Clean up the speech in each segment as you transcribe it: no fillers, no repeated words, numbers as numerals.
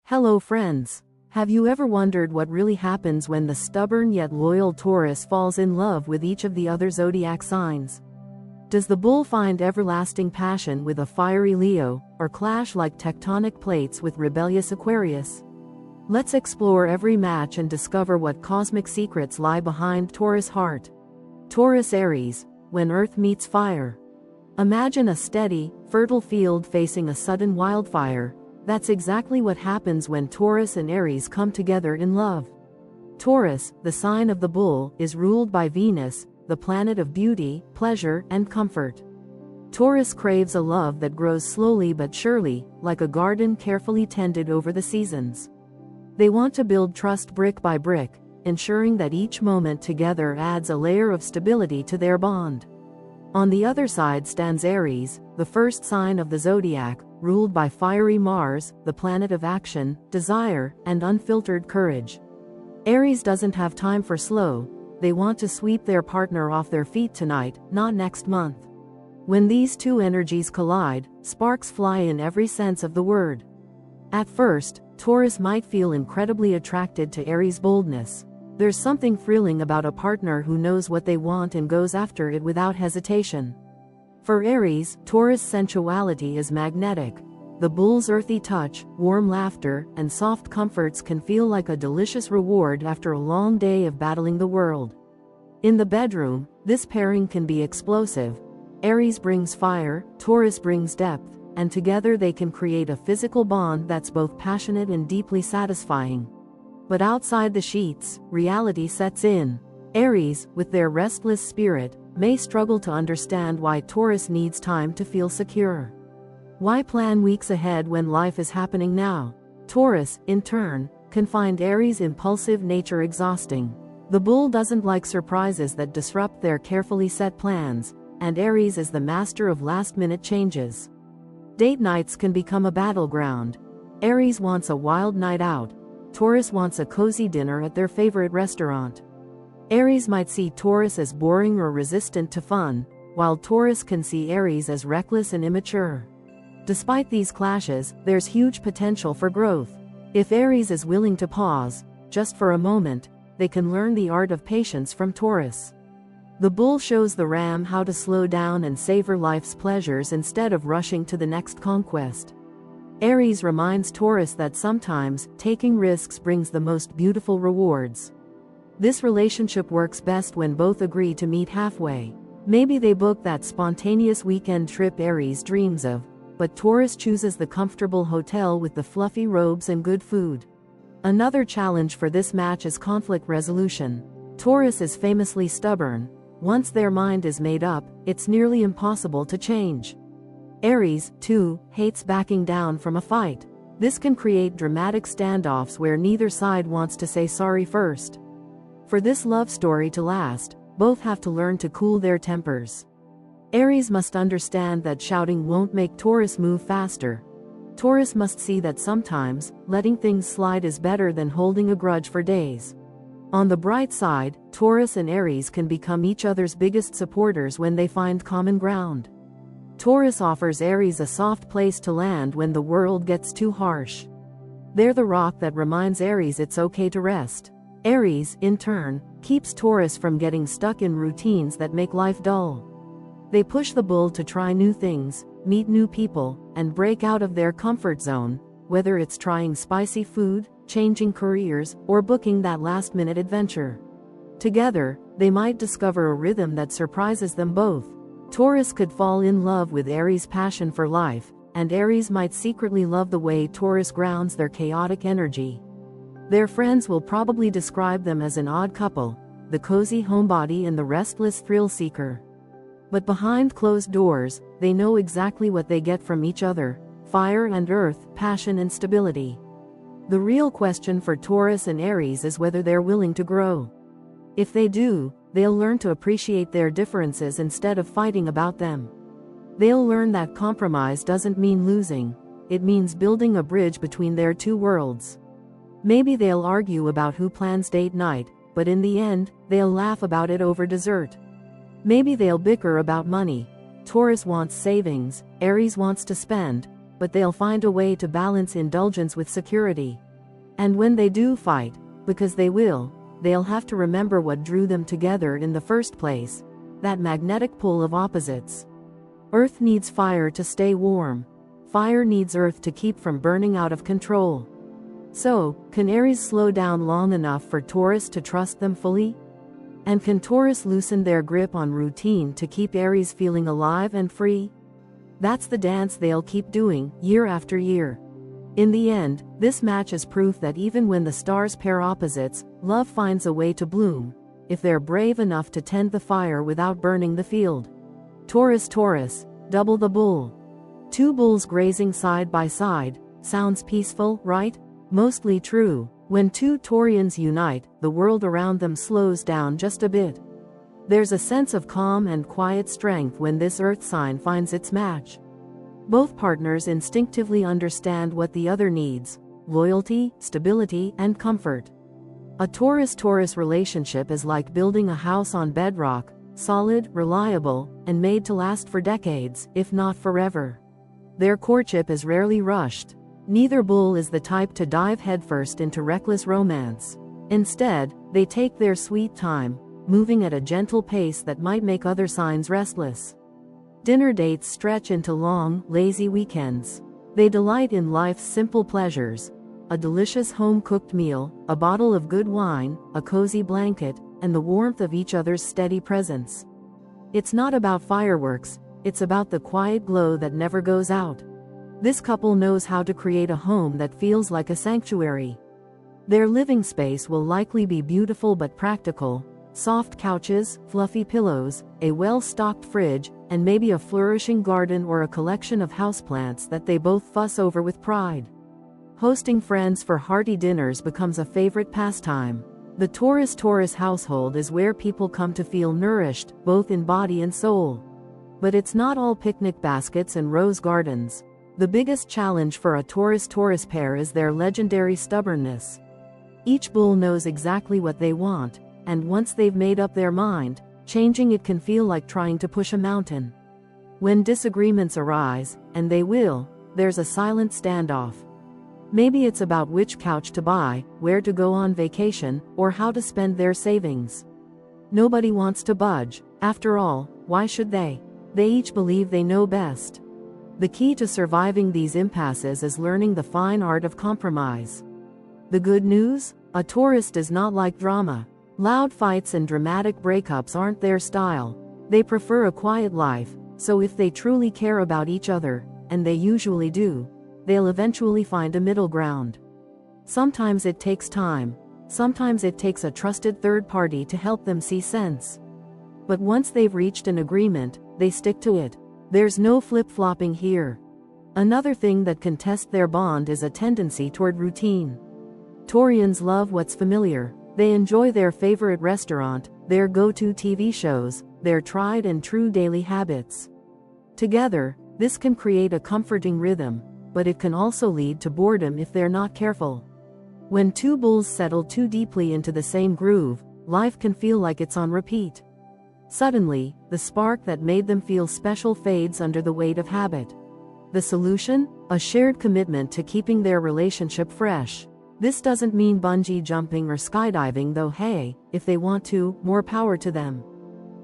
Hello friends. Have you ever wondered what really happens when the stubborn yet loyal Taurus falls in love with each of the other zodiac signs? Does the bull find everlasting passion with a fiery Leo, or clash like tectonic plates with rebellious Aquarius? Let's explore every match and discover what cosmic secrets lie behind Taurus' heart. Taurus Aries, when Earth meets fire. Imagine a steady, fertile field facing a sudden wildfire. That's exactly what happens when Taurus and Aries come together in love. Taurus, the sign of the bull, is ruled by Venus, the planet of beauty, pleasure, and comfort. Taurus craves a love that grows slowly but surely, like a garden carefully tended over the seasons. They want to build trust brick by brick, ensuring that each moment together adds a layer of stability to their bond. On the other side stands Aries, the first sign of the zodiac, ruled by fiery Mars, the planet of action, desire, and unfiltered courage. Aries doesn't have time for slow. They want to sweep their partner off their feet tonight, not next month. When these two energies collide, sparks fly in every sense of the word. At first, Taurus might feel incredibly attracted to Aries' boldness. There's something thrilling about a partner who knows what they want and goes after it without hesitation. For Aries, Taurus' sensuality is magnetic. The bull's earthy touch, warm laughter, and soft comforts can feel like a delicious reward after a long day of battling the world. In the bedroom, this pairing can be explosive. Aries brings fire, Taurus brings depth, and together they can create a physical bond that's both passionate and deeply satisfying. But outside the sheets, reality sets in. Aries, with their restless spirit, may struggle to understand why Taurus needs time to feel secure. Why plan weeks ahead when life is happening now? Taurus, in turn, can find Aries' impulsive nature exhausting. The bull doesn't like surprises that disrupt their carefully set plans, and Aries is the master of last-minute changes. Date nights can become a battleground. Aries wants a wild night out. Taurus wants a cozy dinner at their favorite restaurant. Aries might see Taurus as boring or resistant to fun, while Taurus can see Aries as reckless and immature. Despite these clashes, there's huge potential for growth. If Aries is willing to pause, just for a moment, they can learn the art of patience from Taurus. The bull shows the ram how to slow down and savor life's pleasures instead of rushing to the next conquest. Aries reminds Taurus that sometimes, taking risks brings the most beautiful rewards. This relationship works best when both agree to meet halfway. Maybe they book that spontaneous weekend trip Aries dreams of, but Taurus chooses the comfortable hotel with the fluffy robes and good food. Another challenge for this match is conflict resolution. Taurus is famously stubborn. Once their mind is made up, it's nearly impossible to change. Aries, too, hates backing down from a fight. This can create dramatic standoffs where neither side wants to say sorry first. For this love story to last, both have to learn to cool their tempers. Aries must understand that shouting won't make Taurus move faster. Taurus must see that sometimes, letting things slide is better than holding a grudge for days. On the bright side, Taurus and Aries can become each other's biggest supporters when they find common ground. Taurus offers Aries a soft place to land when the world gets too harsh. They're the rock that reminds Aries it's okay to rest. Aries, in turn, keeps Taurus from getting stuck in routines that make life dull. They push the bull to try new things, meet new people, and break out of their comfort zone, whether it's trying spicy food, changing careers, or booking that last-minute adventure. Together, they might discover a rhythm that surprises them both. Taurus could fall in love with Aries' passion for life, and Aries might secretly love the way Taurus grounds their chaotic energy. Their friends will probably describe them as an odd couple, the cozy homebody and the restless thrill seeker. But behind closed doors, they know exactly what they get from each other: fire and earth, passion and stability. The real question for Taurus and Aries is whether they're willing to grow. If they do, they'll learn to appreciate their differences instead of fighting about them. They'll learn that compromise doesn't mean losing, it means building a bridge between their two worlds. Maybe they'll argue about who plans date night, but in the end, they'll laugh about it over dessert. Maybe they'll bicker about money. Taurus wants savings, Aries wants to spend, but they'll find a way to balance indulgence with security. And when they do fight, because they will, they'll have to remember what drew them together in the first place, that magnetic pull of opposites. Earth needs fire to stay warm. Fire needs earth to keep from burning out of control. So, can Aries slow down long enough for Taurus to trust them fully? And can Taurus loosen their grip on routine to keep Aries feeling alive and free? That's the dance they'll keep doing, year after year. In the end, this match is proof that even when the stars pair opposites, love finds a way to bloom, if they're brave enough to tend the fire without burning the field. Taurus, Taurus, double the bull. Two bulls grazing side by side, sounds peaceful, right? Mostly true. When two Taurians unite, the world around them slows down just a bit. There's a sense of calm and quiet strength when this earth sign finds its match. Both partners instinctively understand what the other needs: loyalty, stability, and comfort. A Taurus-Taurus relationship is like building a house on bedrock, solid, reliable, and made to last for decades, if not forever. Their courtship is rarely rushed. Neither bull is the type to dive headfirst into reckless romance. Instead, they take their sweet time, moving at a gentle pace that might make other signs restless. Dinner dates stretch into long, lazy weekends. They delight in life's simple pleasures: a delicious home-cooked meal, a bottle of good wine, a cozy blanket, and the warmth of each other's steady presence. It's not about fireworks, it's about the quiet glow that never goes out. This couple knows how to create a home that feels like a sanctuary. Their living space will likely be beautiful but practical: soft couches, fluffy pillows, a well-stocked fridge, and maybe a flourishing garden or a collection of houseplants that they both fuss over with pride. Hosting friends for hearty dinners becomes a favorite pastime. The Taurus-Taurus household is where people come to feel nourished, both in body and soul. But it's not all picnic baskets and rose gardens. The biggest challenge for a Taurus-Taurus pair is their legendary stubbornness. Each bull knows exactly what they want, and once they've made up their mind, changing it can feel like trying to push a mountain. When disagreements arise, and they will, there's a silent standoff. Maybe it's about which couch to buy, where to go on vacation, or how to spend their savings. Nobody wants to budge. After all, why should they? They each believe they know best. The key to surviving these impasses is learning the fine art of compromise. The good news? A Taurus does not like drama. Loud fights and dramatic breakups aren't their style. They prefer a quiet life, so if they truly care about each other, and they usually do, they'll eventually find a middle ground. Sometimes it takes time. Sometimes it takes a trusted third party to help them see sense. But once they've reached an agreement, they stick to it. There's no flip-flopping here. Another thing that can test their bond is a tendency toward routine. Taurians love what's familiar. They enjoy their favorite restaurant, their go-to TV shows, their tried and true daily habits. Together, this can create a comforting rhythm, but it can also lead to boredom if they're not careful. When two bulls settle too deeply into the same groove, life can feel like it's on repeat. Suddenly, the spark that made them feel special fades under the weight of habit. The solution? A shared commitment to keeping their relationship fresh. This doesn't mean bungee jumping or skydiving, though hey, if they want to, more power to them.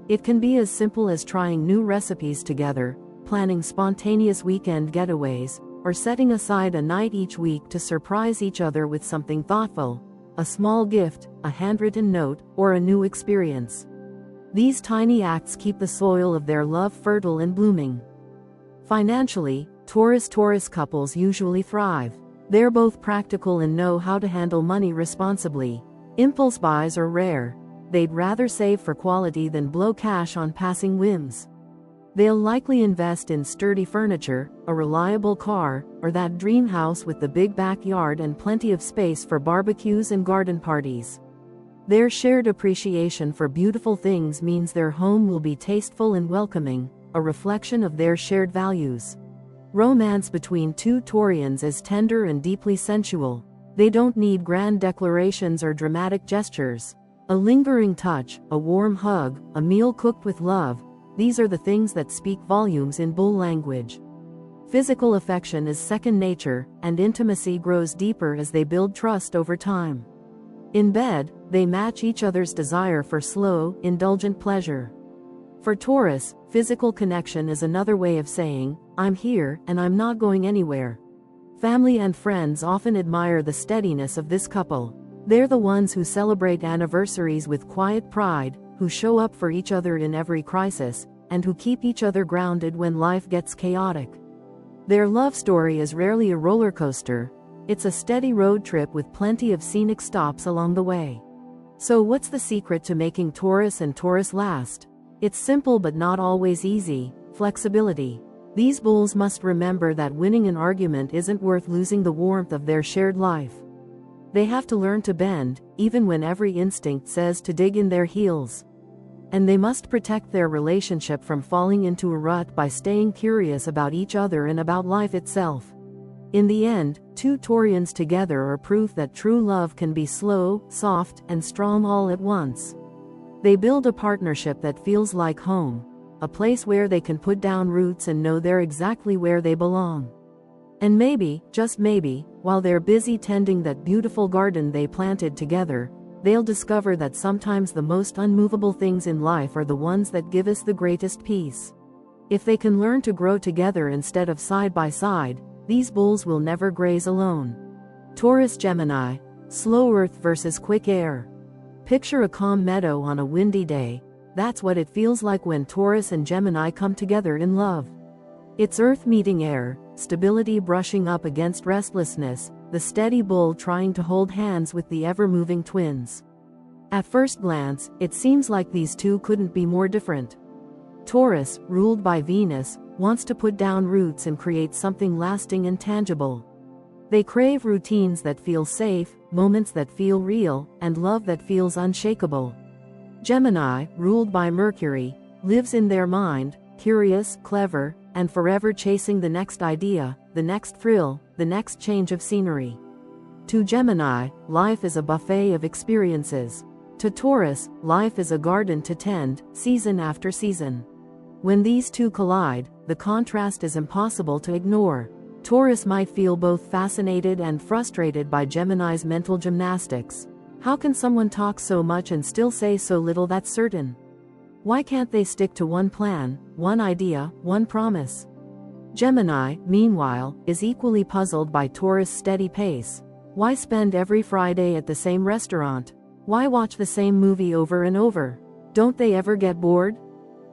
It can be as simple as trying new recipes together, planning spontaneous weekend getaways, or setting aside a night each week to surprise each other with something thoughtful: a small gift, a handwritten note, or a new experience. These tiny acts keep the soil of their love fertile and blooming. Financially, Taurus-Taurus couples usually thrive. They're both practical and know how to handle money responsibly. Impulse buys are rare. They'd rather save for quality than blow cash on passing whims. They'll likely invest in sturdy furniture, a reliable car, or that dream house with the big backyard and plenty of space for barbecues and garden parties. Their shared appreciation for beautiful things means their home will be tasteful and welcoming, a reflection of their shared values. Romance between two Taurians is tender and deeply sensual. They don't need grand declarations or dramatic gestures. A lingering touch, a warm hug, a meal cooked with love, these are the things that speak volumes in bull language. Physical affection is second nature, and intimacy grows deeper as they build trust over time. In bed, they match each other's desire for slow, indulgent pleasure. For Taurus, physical connection is another way of saying, "I'm here, and I'm not going anywhere." Family and friends often admire the steadiness of this couple. They're the ones who celebrate anniversaries with quiet pride, who show up for each other in every crisis, and who keep each other grounded when life gets chaotic. Their love story is rarely a roller coaster. It's a steady road trip with plenty of scenic stops along the way. So what's the secret to making Taurus and Taurus last? It's simple but not always easy: flexibility. These bulls must remember that winning an argument isn't worth losing the warmth of their shared life. They have to learn to bend, even when every instinct says to dig in their heels. And they must protect their relationship from falling into a rut by staying curious about each other and about life itself. In the end, two Taurians together are proof that true love can be slow, soft, and strong all at once. They build a partnership that feels like home, a place where they can put down roots and know they're exactly where they belong. And maybe, just maybe, while they're busy tending that beautiful garden they planted together, they'll discover that sometimes the most unmovable things in life are the ones that give us the greatest peace. If they can learn to grow together instead of side by side, these bulls will never graze alone. Taurus Gemini, slow earth versus quick air. Picture a calm meadow on a windy day. That's what it feels like when Taurus and Gemini come together in love. It's earth meeting air, stability brushing up against restlessness, the steady bull trying to hold hands with the ever-moving twins. At first glance, it seems like these two couldn't be more different. Taurus, ruled by Venus, wants to put down roots and create something lasting and tangible. They crave routines that feel safe, moments that feel real, and love that feels unshakable. Gemini, ruled by Mercury, lives in their mind, curious, clever, and forever chasing the next idea, the next thrill, the next change of scenery. To Gemini, life is a buffet of experiences. To Taurus, life is a garden to tend, season after season. When these two collide, the contrast is impossible to ignore. Taurus might feel both fascinated and frustrated by Gemini's mental gymnastics. How can someone talk so much and still say so little that's certain? Why can't they stick to one plan, one idea, one promise? Gemini, meanwhile, is equally puzzled by Taurus' steady pace. Why spend every Friday at the same restaurant? Why watch the same movie over and over? Don't they ever get bored?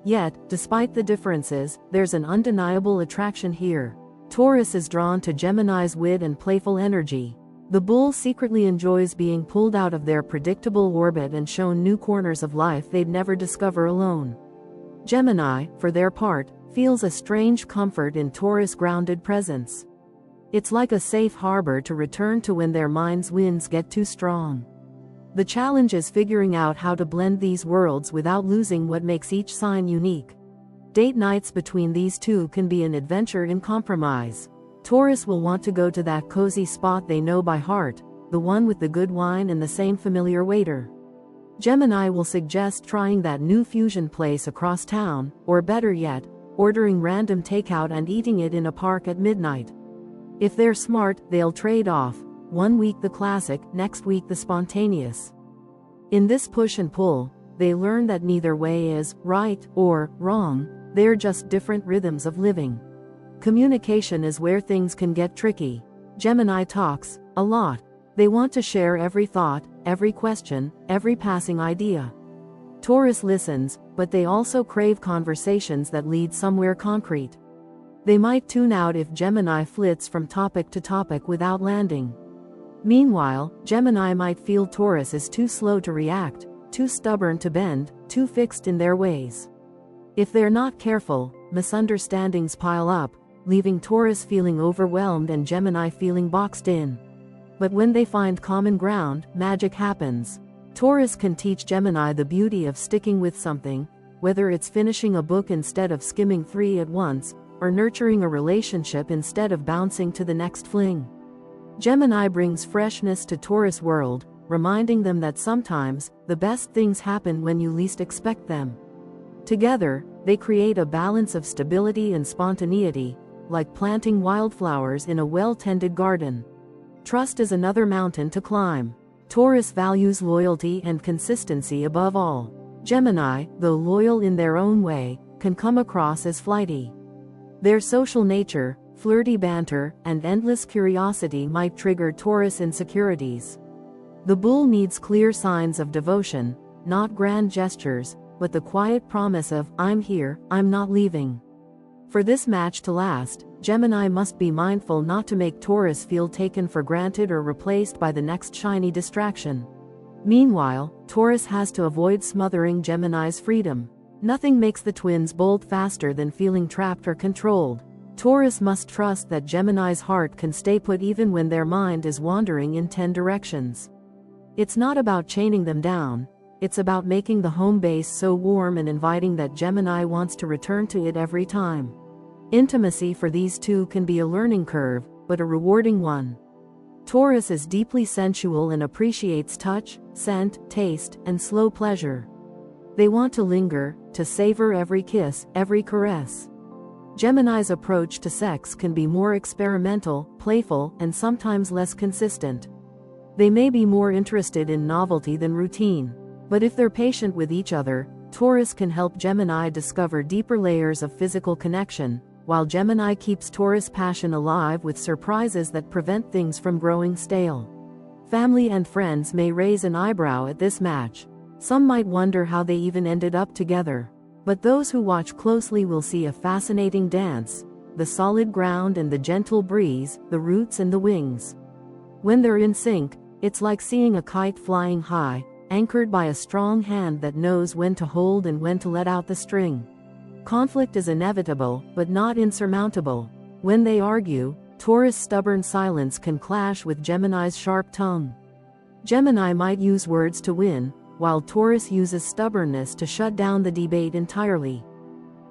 Yet, despite the differences, there's an undeniable attraction here. Taurus is drawn to Gemini's wit and playful energy. The bull secretly enjoys being pulled out of their predictable orbit and shown new corners of life they'd never discover alone. Gemini, for their part, feels a strange comfort in Taurus' grounded presence. It's like a safe harbor to return to when their minds' winds get too strong. The challenge is figuring out how to blend these worlds without losing what makes each sign unique. Date nights between these two can be an adventure in compromise. Taurus will want to go to that cozy spot they know by heart, the one with the good wine and the same familiar waiter. Gemini will suggest trying that new fusion place across town, or better yet, ordering random takeout and eating it in a park at midnight. If they're smart, they'll trade off, one week the classic, next week the spontaneous. In this push and pull, they learn that neither way is right or wrong, they're just different rhythms of living. Communication is where things can get tricky. Gemini talks a lot. They want to share every thought, every question, every passing idea. Taurus listens, but they also crave conversations that lead somewhere concrete. They might tune out if Gemini flits from topic to topic without landing. Meanwhile, Gemini might feel Taurus is too slow to react, too stubborn to bend, too fixed in their ways. If they're not careful, misunderstandings pile up, leaving Taurus feeling overwhelmed and Gemini feeling boxed in. But when they find common ground, magic happens. Taurus can teach Gemini the beauty of sticking with something, whether it's finishing a book instead of skimming 3 at once, or nurturing a relationship instead of bouncing to the next fling. Gemini brings freshness to Taurus' world, reminding them that sometimes, the best things happen when you least expect them. Together, they create a balance of stability and spontaneity, like planting wildflowers in a well-tended garden. Trust is another mountain to climb. Taurus values loyalty and consistency above all. Gemini, though loyal in their own way, can come across as flighty. Their social nature, flirty banter, and endless curiosity might trigger Taurus insecurities. The bull needs clear signs of devotion, not grand gestures, but the quiet promise of, "I'm here, I'm not leaving." For this match to last, Gemini must be mindful not to make Taurus feel taken for granted or replaced by the next shiny distraction. Meanwhile, Taurus has to avoid smothering Gemini's freedom. Nothing makes the twins bolt faster than feeling trapped or controlled. Taurus must trust that Gemini's heart can stay put even when their mind is wandering in 10 directions. It's not about chaining them down, it's about making the home base so warm and inviting that Gemini wants to return to it every time. Intimacy for these two can be a learning curve, but a rewarding one. Taurus is deeply sensual and appreciates touch, scent, taste, and slow pleasure. They want to linger, to savor every kiss, every caress. Gemini's approach to sex can be more experimental, playful, and sometimes less consistent. They may be more interested in novelty than routine. But if they're patient with each other, Taurus can help Gemini discover deeper layers of physical connection, while Gemini keeps Taurus' passion alive with surprises that prevent things from growing stale. Family and friends may raise an eyebrow at this match. Some might wonder how they even ended up together. But those who watch closely will see a fascinating dance: the solid ground and the gentle breeze, the roots and the wings. When they're in sync, it's like seeing a kite flying high, anchored by a strong hand that knows when to hold and when to let out the string. Conflict is inevitable, but not insurmountable. When they argue, Taurus' stubborn silence can clash with Gemini's sharp tongue. Gemini might use words to win, while Taurus uses stubbornness to shut down the debate entirely.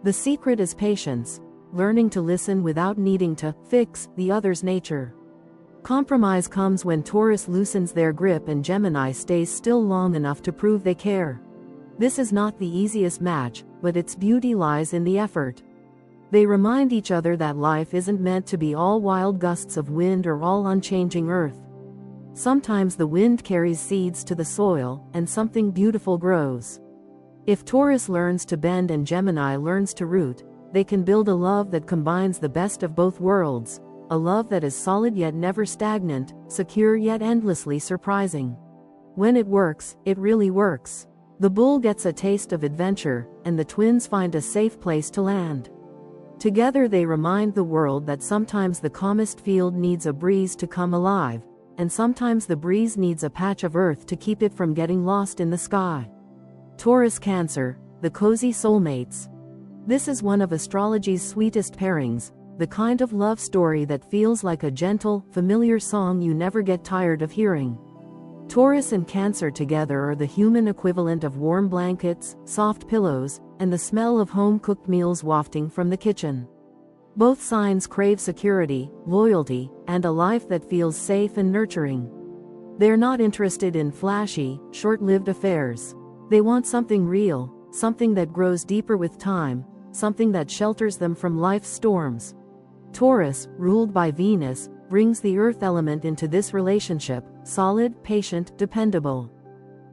The secret is patience, learning to listen without needing to fix the other's nature. Compromise comes when Taurus loosens their grip and Gemini stays still long enough to prove they care. This is not the easiest match, but its beauty lies in the effort. They remind each other that life isn't meant to be all wild gusts of wind or all unchanging earth. Sometimes the wind carries seeds to the soil, and something beautiful grows. If Taurus learns to bend and Gemini learns to root, they can build a love that combines the best of both worlds, a love that is solid yet never stagnant, secure yet endlessly surprising. When it works, it really works. The bull gets a taste of adventure, and the twins find a safe place to land. Together they remind the world that sometimes the calmest field needs a breeze to come alive, and sometimes the breeze needs a patch of earth to keep it from getting lost in the sky. Taurus Cancer, the cozy soulmates. This is one of astrology's sweetest pairings, the kind of love story that feels like a gentle, familiar song you never get tired of hearing. Taurus and Cancer together are the human equivalent of warm blankets, soft pillows, and the smell of home-cooked meals wafting from the kitchen. Both signs crave security, loyalty, and a life that feels safe and nurturing. They're not interested in flashy, short-lived affairs. They want something real, something that grows deeper with time, something that shelters them from life's storms. Taurus, ruled by Venus, brings the earth element into this relationship, solid, patient, dependable.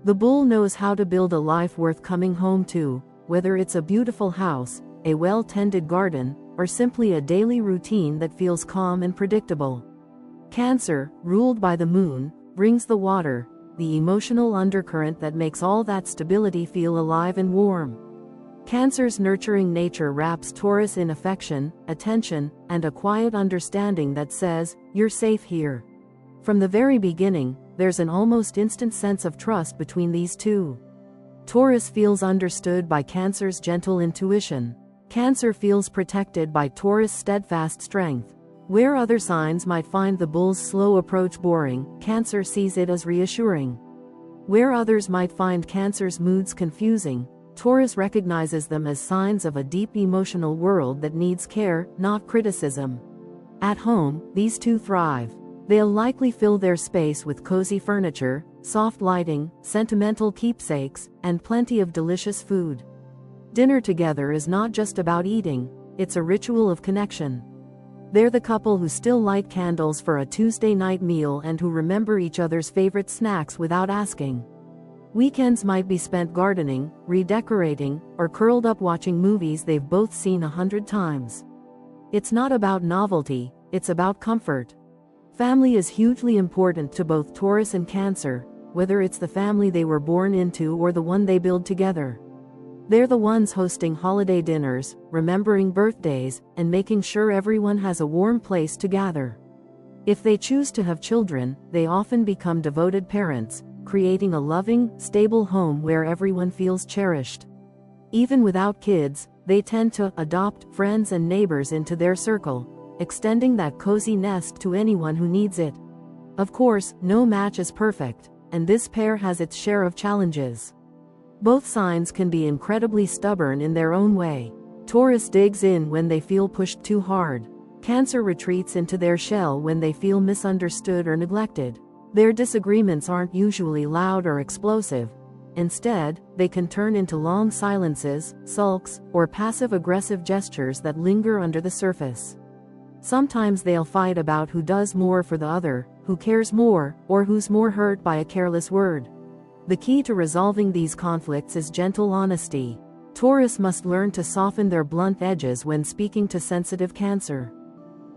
The bull knows how to build a life worth coming home to, whether it's a beautiful house, a well-tended garden, or simply a daily routine that feels calm and predictable. Cancer, ruled by the moon, brings the water, the emotional undercurrent that makes all that stability feel alive and warm. Cancer's nurturing nature wraps Taurus in affection, attention, and a quiet understanding that says, "You're safe here." From the very beginning, there's an almost instant sense of trust between these two. Taurus feels understood by Cancer's gentle intuition. Cancer feels protected by Taurus' steadfast strength. Where other signs might find the bull's slow approach boring, Cancer sees it as reassuring. Where others might find Cancer's moods confusing, Taurus recognizes them as signs of a deep emotional world that needs care, not criticism. At home, these two thrive. They'll likely fill their space with cozy furniture, soft lighting, sentimental keepsakes, and plenty of delicious food. Dinner together is not just about eating, it's a ritual of connection. They're the couple who still light candles for a Tuesday night meal and who remember each other's favorite snacks without asking. Weekends might be spent gardening, redecorating, or curled up watching movies they've both seen 100 times. It's not about novelty, it's about comfort. Family is hugely important to both Taurus and Cancer, whether it's the family they were born into or the one they build together. They're the ones hosting holiday dinners, remembering birthdays, and making sure everyone has a warm place to gather. If they choose to have children, they often become devoted parents, creating a loving, stable home where everyone feels cherished. Even without kids, they tend to adopt friends and neighbors into their circle, extending that cozy nest to anyone who needs it. Of course, no match is perfect, and this pair has its share of challenges. Both signs can be incredibly stubborn in their own way. Taurus digs in when they feel pushed too hard. Cancer retreats into their shell when they feel misunderstood or neglected. Their disagreements aren't usually loud or explosive. Instead, they can turn into long silences, sulks, or passive-aggressive gestures that linger under the surface. Sometimes they'll fight about who does more for the other, who cares more, or who's more hurt by a careless word. The key to resolving these conflicts is gentle honesty. Taurus must learn to soften their blunt edges when speaking to sensitive Cancer.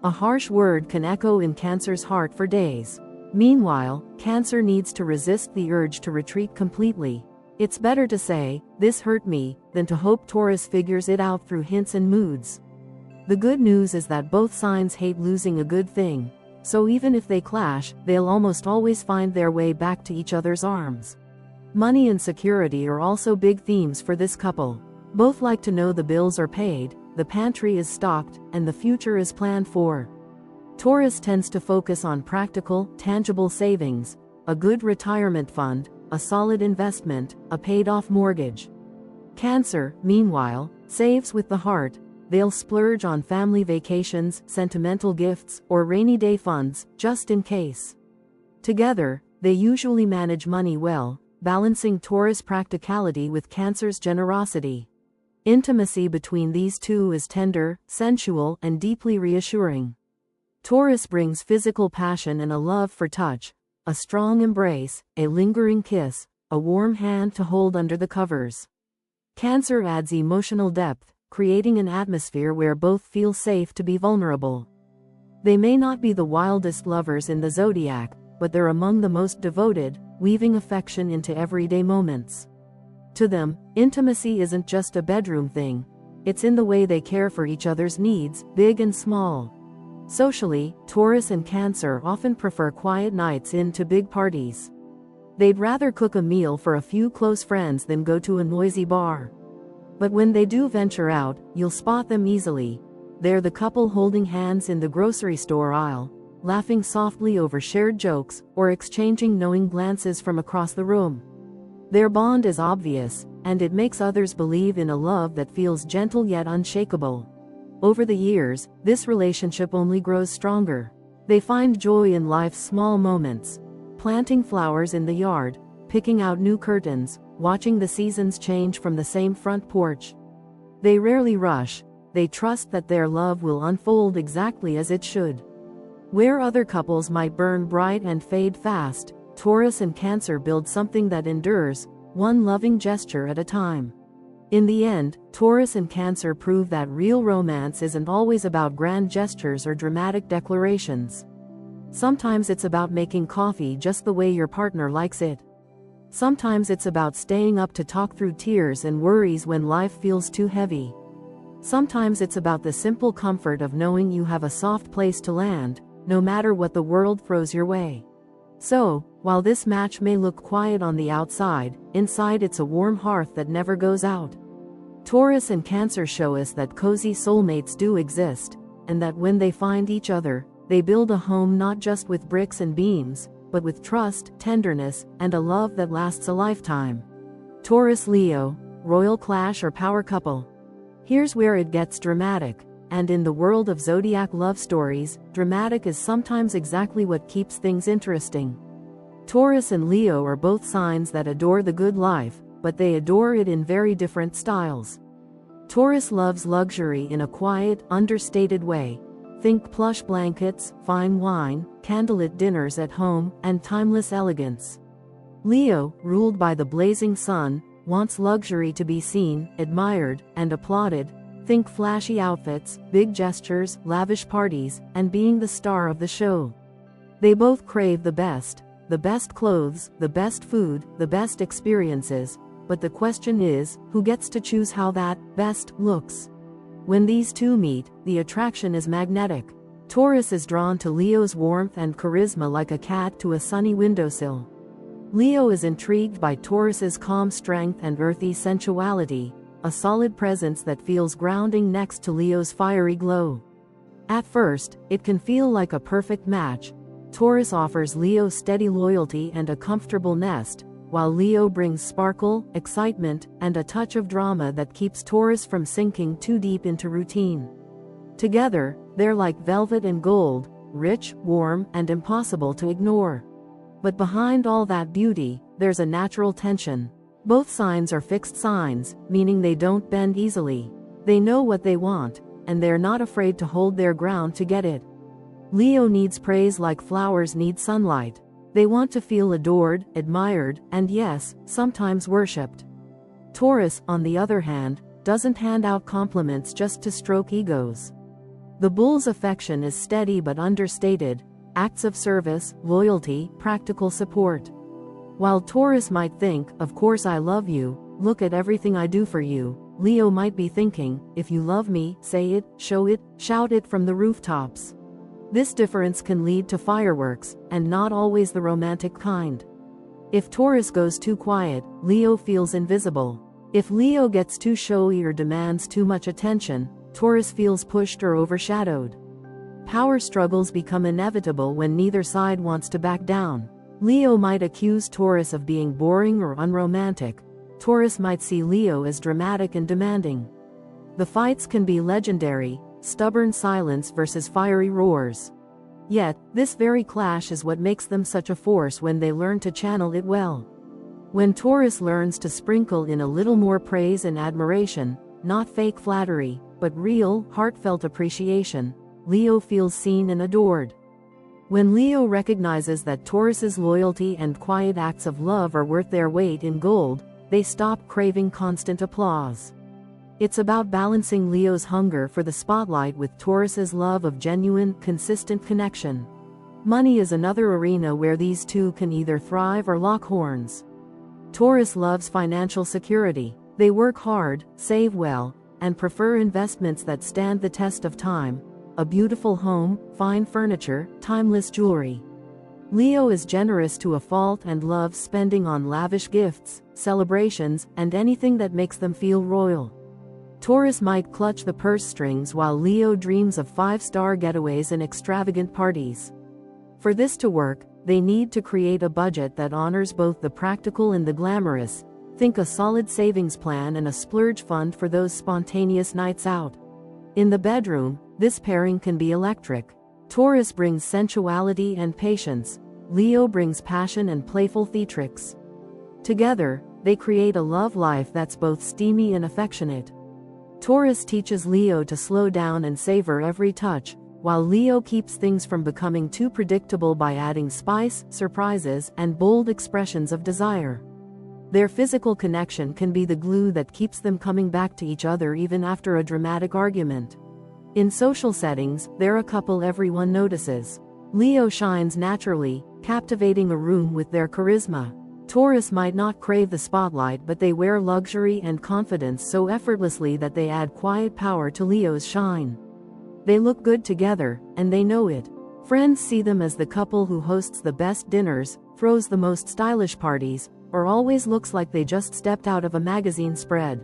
A harsh word can echo in Cancer's heart for days. Meanwhile, Cancer needs to resist the urge to retreat completely. It's better to say, "This hurt me," than to hope Taurus figures it out through hints and moods. The good news is that both signs hate losing a good thing, so even if they clash, they'll almost always find their way back to each other's arms. Money and security are also big themes for this couple. Both like to know the bills are paid, the pantry is stocked, and the future is planned for. Taurus tends to focus on practical, tangible savings, a good retirement fund, a solid investment, a paid-off mortgage. Cancer, meanwhile, saves with the heart. They'll splurge on family vacations, sentimental gifts, or rainy day funds, just in case. Together, they usually manage money well, balancing Taurus' practicality with Cancer's generosity. Intimacy between these two is tender, sensual, and deeply reassuring. Taurus brings physical passion and a love for touch, a strong embrace, a lingering kiss, a warm hand to hold under the covers. Cancer adds emotional depth, creating an atmosphere where both feel safe to be vulnerable. They may not be the wildest lovers in the zodiac, but they're among the most devoted, weaving affection into everyday moments. To them, intimacy isn't just a bedroom thing. It's in the way they care for each other's needs, big and small. Socially, Taurus and Cancer often prefer quiet nights into big parties. They'd rather cook a meal for a few close friends than go to a noisy bar. But when they do venture out, you'll spot them easily. They're the couple holding hands in the grocery store aisle, laughing softly over shared jokes, or exchanging knowing glances from across the room. Their bond is obvious, and it makes others believe in a love that feels gentle yet unshakable. Over the years, this relationship only grows stronger. They find joy in life's small moments, planting flowers in the yard, picking out new curtains, watching the seasons change from the same front porch. They rarely rush, they trust that their love will unfold exactly as it should. Where other couples might burn bright and fade fast, Taurus and Cancer build something that endures, one loving gesture at a time. In the end, Taurus and Cancer prove that real romance isn't always about grand gestures or dramatic declarations. Sometimes it's about making coffee just the way your partner likes it. Sometimes it's about staying up to talk through tears and worries when life feels too heavy. Sometimes it's about the simple comfort of knowing you have a soft place to land, no matter what the world throws your way. So, while this match may look quiet on the outside, inside it's a warm hearth that never goes out. Taurus and Cancer show us that cozy soulmates do exist, and that when they find each other, they build a home not just with bricks and beams, but with trust, tenderness, and a love that lasts a lifetime. Taurus-Leo, royal clash or power couple? Here's where it gets dramatic. And in the world of zodiac love stories, dramatic is sometimes exactly what keeps things interesting. Taurus and Leo are both signs that adore the good life, but they adore it in very different styles. Taurus loves luxury in a quiet, understated way, Think plush blankets, fine wine, candlelit dinners at home, and timeless elegance. Leo, ruled by the blazing sun, wants luxury to be seen, admired, and applauded. Think flashy outfits, big gestures, lavish parties, and being the star of the show. They both crave the best clothes, the best food, the best experiences, but the question is, who gets to choose how that best looks? When these two meet, the attraction is magnetic. Taurus is drawn to Leo's warmth and charisma like a cat to a sunny windowsill. Leo is intrigued by Taurus's calm strength and earthy sensuality, a solid presence that feels grounding next to Leo's fiery glow. At first, it can feel like a perfect match. Taurus offers Leo steady loyalty and a comfortable nest, while Leo brings sparkle, excitement, and a touch of drama that keeps Taurus from sinking too deep into routine. Together, they're like velvet and gold, rich, warm, and impossible to ignore. But behind all that beauty, there's a natural tension. Both signs are fixed signs, meaning they don't bend easily. They know what they want, and they're not afraid to hold their ground to get it. Leo needs praise like flowers need sunlight. They want to feel adored, admired, and yes, sometimes worshipped. Taurus, on the other hand, doesn't hand out compliments just to stroke egos. The bull's affection is steady but understated, acts of service, loyalty, practical support. While Taurus might think, of course I love you, look at everything I do for you, Leo might be thinking, if you love me, say it, show it, shout it from the rooftops. This difference can lead to fireworks, and not always the romantic kind. If Taurus goes too quiet, Leo feels invisible. If Leo gets too showy or demands too much attention, Taurus feels pushed or overshadowed. Power struggles become inevitable when neither side wants to back down. Leo might accuse Taurus of being boring or unromantic. Taurus might see Leo as dramatic and demanding. The fights can be legendary, stubborn silence versus fiery roars. Yet, this very clash is what makes them such a force when they learn to channel it well. When Taurus learns to sprinkle in a little more praise and admiration, not fake flattery, but real, heartfelt appreciation, Leo feels seen and adored. When Leo recognizes that Taurus's loyalty and quiet acts of love are worth their weight in gold, they stop craving constant applause. It's about balancing Leo's hunger for the spotlight with Taurus's love of genuine, consistent connection. Money is another arena where these two can either thrive or lock horns. Taurus loves financial security. They work hard, save well, and prefer investments that stand the test of time. A beautiful home, fine furniture, timeless jewelry. Leo is generous to a fault and loves spending on lavish gifts, celebrations, and anything that makes them feel royal. Taurus might clutch the purse strings while Leo dreams of five-star getaways and extravagant parties. For this to work, they need to create a budget that honors both the practical and the glamorous. Think a solid savings plan and a splurge fund for those spontaneous nights out. In the bedroom, this pairing can be electric. Taurus brings sensuality and patience. Leo brings passion and playful theatrics. Together, they create a love life that's both steamy and affectionate. Taurus teaches Leo to slow down and savor every touch, while Leo keeps things from becoming too predictable by adding spice, surprises, and bold expressions of desire. Their physical connection can be the glue that keeps them coming back to each other even after a dramatic argument. In social settings, they're a couple everyone notices. Leo shines naturally, captivating a room with their charisma. Taurus might not crave the spotlight, but they wear luxury and confidence so effortlessly that they add quiet power to Leo's shine. They look good together, and they know it. Friends see them as the couple who hosts the best dinners, throws the most stylish parties, or always looks like they just stepped out of a magazine spread.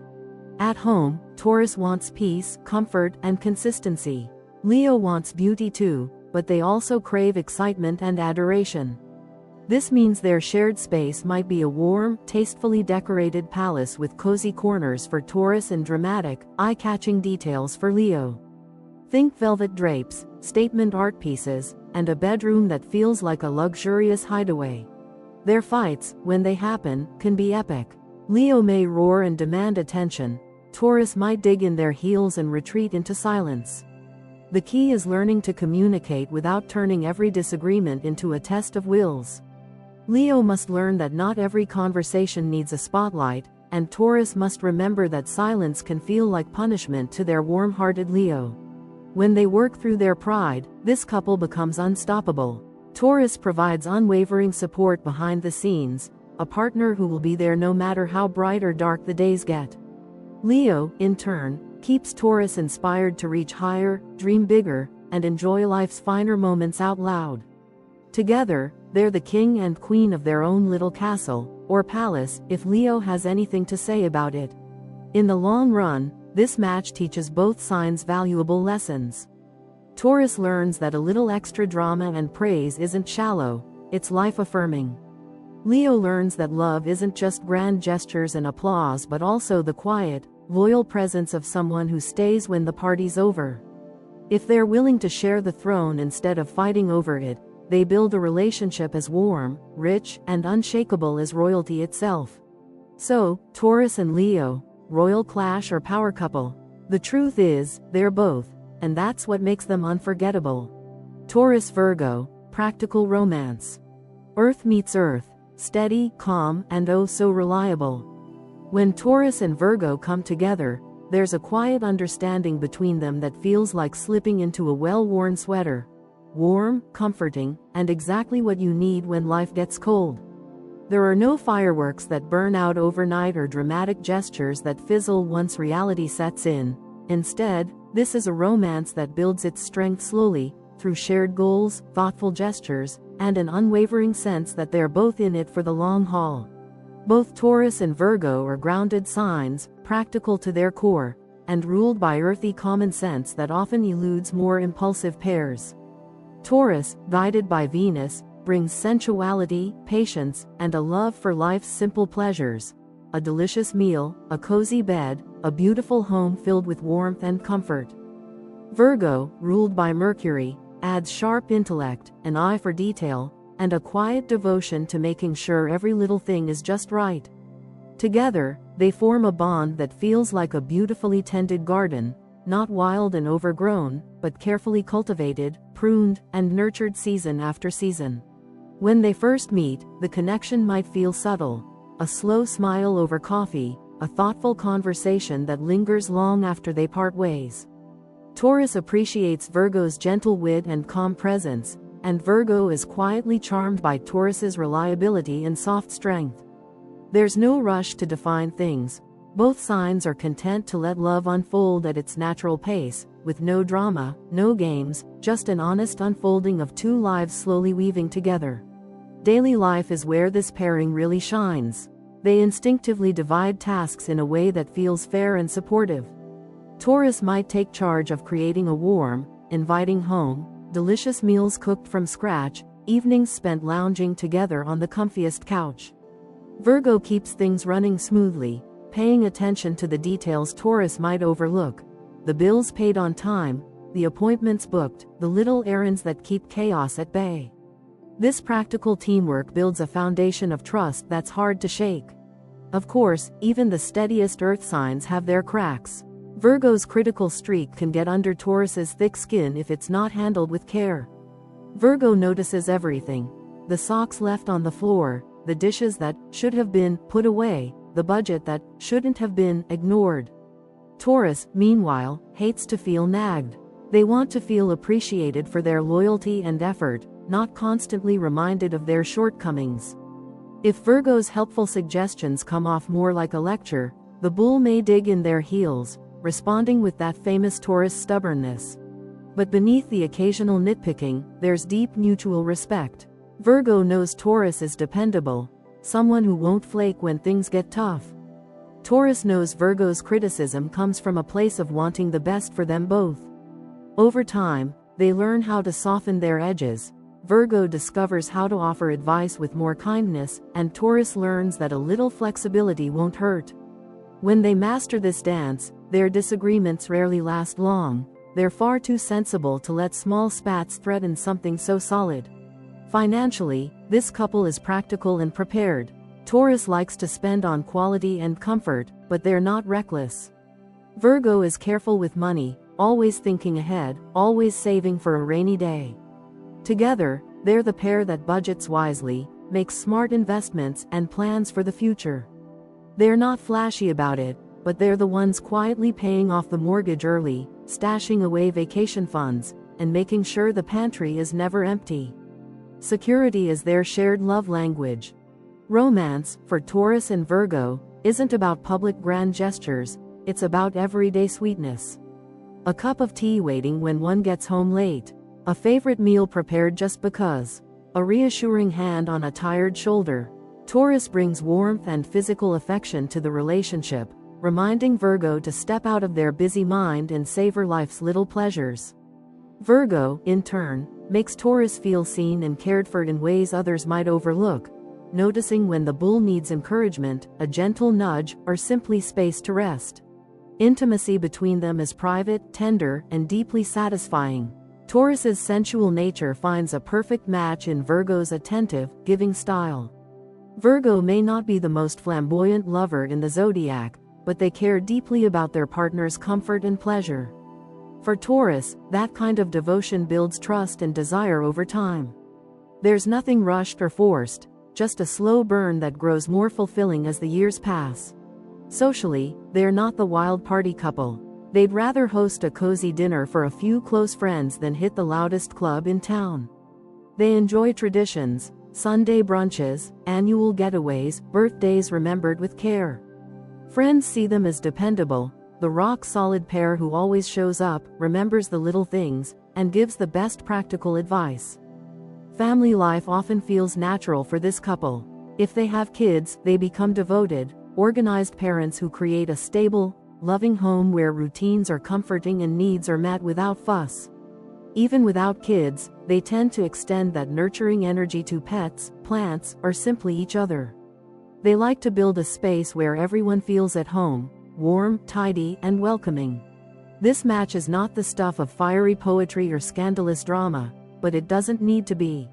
At home, Taurus wants peace, comfort, and consistency. Leo wants beauty too, but they also crave excitement and adoration. This means their shared space might be a warm, tastefully decorated palace with cozy corners for Taurus and dramatic, eye-catching details for Leo. Think velvet drapes, statement art pieces, and a bedroom that feels like a luxurious hideaway. Their fights, when they happen, can be epic. Leo may roar and demand attention. Taurus might dig in their heels and retreat into silence. The key is learning to communicate without turning every disagreement into a test of wills. Leo must learn that not every conversation needs a spotlight, and Taurus must remember that silence can feel like punishment to their warm-hearted Leo. When they work through their pride, this couple becomes unstoppable. Taurus provides unwavering support behind the scenes, a partner who will be there no matter how bright or dark the days get. Leo, in turn, keeps Taurus inspired to reach higher, dream bigger, and enjoy life's finer moments out loud. Together, they're the king and queen of their own little castle, or palace, if Leo has anything to say about it. In the long run, this match teaches both signs valuable lessons. Taurus learns that a little extra drama and praise isn't shallow, it's life-affirming. Leo learns that love isn't just grand gestures and applause but also the quiet, loyal presence of someone who stays when the party's over. If they're willing to share the throne instead of fighting over it, they build a relationship as warm, rich, and unshakable as royalty itself. So, Taurus and Leo, royal clash or power couple? The truth is, they're both, and that's what makes them unforgettable. Taurus Virgo, practical romance. Earth meets earth, steady, calm, and oh so reliable. When Taurus and Virgo come together, there's a quiet understanding between them that feels like slipping into a well-worn sweater. Warm, comforting, and exactly what you need when life gets cold. There are no fireworks that burn out overnight or dramatic gestures that fizzle once reality sets in. Instead, this is a romance that builds its strength slowly, through shared goals, thoughtful gestures, and an unwavering sense that they're both in it for the long haul. Both Taurus and Virgo are grounded signs, practical to their core, and ruled by earthy common sense that often eludes more impulsive pairs. Taurus, guided by Venus, brings sensuality, patience, and a love for life's simple pleasures. A delicious meal, a cozy bed, a beautiful home filled with warmth and comfort. Virgo, ruled by Mercury, adds sharp intellect, an eye for detail, and a quiet devotion to making sure every little thing is just right. Together, they form a bond that feels like a beautifully tended garden, not wild and overgrown, but carefully cultivated, pruned, and nurtured season after season. When they first meet, the connection might feel subtle. A slow smile over coffee, a thoughtful conversation that lingers long after they part ways. Taurus appreciates Virgo's gentle wit and calm presence, and Virgo is quietly charmed by Taurus's reliability and soft strength. There's no rush to define things. Both signs are content to let love unfold at its natural pace, with no drama, no games, just an honest unfolding of two lives slowly weaving together. Daily life is where this pairing really shines. They instinctively divide tasks in a way that feels fair and supportive. Taurus might take charge of creating a warm, inviting home, delicious meals cooked from scratch, evenings spent lounging together on the comfiest couch. Virgo keeps things running smoothly, paying attention to the details Taurus might overlook. The bills paid on time, the appointments booked, the little errands that keep chaos at bay. This practical teamwork builds a foundation of trust that's hard to shake. Of course, even the steadiest earth signs have their cracks. Virgo's critical streak can get under Taurus's thick skin if it's not handled with care. Virgo notices everything. The socks left on the floor, the dishes that should have been put away, the budget that shouldn't have been ignored. Taurus, meanwhile, hates to feel nagged. They want to feel appreciated for their loyalty and effort, not constantly reminded of their shortcomings. If Virgo's helpful suggestions come off more like a lecture, the bull may dig in their heels, responding with that famous Taurus stubbornness. But beneath the occasional nitpicking, there's deep mutual respect. Virgo knows Taurus is dependable, someone who won't flake when things get tough. Taurus knows Virgo's criticism comes from a place of wanting the best for them both. Over time, they learn how to soften their edges. Virgo discovers how to offer advice with more kindness, and Taurus learns that a little flexibility won't hurt. When they master this dance, their disagreements rarely last long. They're far too sensible to let small spats threaten something so solid. Financially, this couple is practical and prepared. Taurus likes to spend on quality and comfort, but they're not reckless. Virgo is careful with money, always thinking ahead, always saving for a rainy day. Together, they're the pair that budgets wisely, makes smart investments, and plans for the future. They're not flashy about it, but they're the ones quietly paying off the mortgage early, stashing away vacation funds, and making sure the pantry is never empty. Security is their shared love language. Romance, for Taurus and Virgo, isn't about public grand gestures, it's about everyday sweetness. A cup of tea waiting when one gets home late. A favorite meal prepared just because. A reassuring hand on a tired shoulder. Taurus brings warmth and physical affection to the relationship, reminding Virgo to step out of their busy mind and savor life's little pleasures. Virgo, in turn, makes Taurus feel seen and cared for in ways others might overlook, noticing when the bull needs encouragement, a gentle nudge, or simply space to rest. Intimacy between them is private, tender, and deeply satisfying. Taurus's sensual nature finds a perfect match in Virgo's attentive, giving style. Virgo may not be the most flamboyant lover in the zodiac, but they care deeply about their partner's comfort and pleasure. For Taurus, that kind of devotion builds trust and desire over time. There's nothing rushed or forced, just a slow burn that grows more fulfilling as the years pass. Socially, they're not the wild party couple. They'd rather host a cozy dinner for a few close friends than hit the loudest club in town. They enjoy traditions, Sunday brunches, annual getaways, birthdays remembered with care. Friends see them as dependable, the rock-solid pair who always shows up, remembers the little things, and gives the best practical advice. Family life often feels natural for this couple. If they have kids, they become devoted, organized parents who create a stable, loving home where routines are comforting and needs are met without fuss. Even without kids, they tend to extend that nurturing energy to pets, plants, or simply each other. They like to build a space where everyone feels at home, warm, tidy, and welcoming. This match is not the stuff of fiery poetry or scandalous drama, but it doesn't need to be.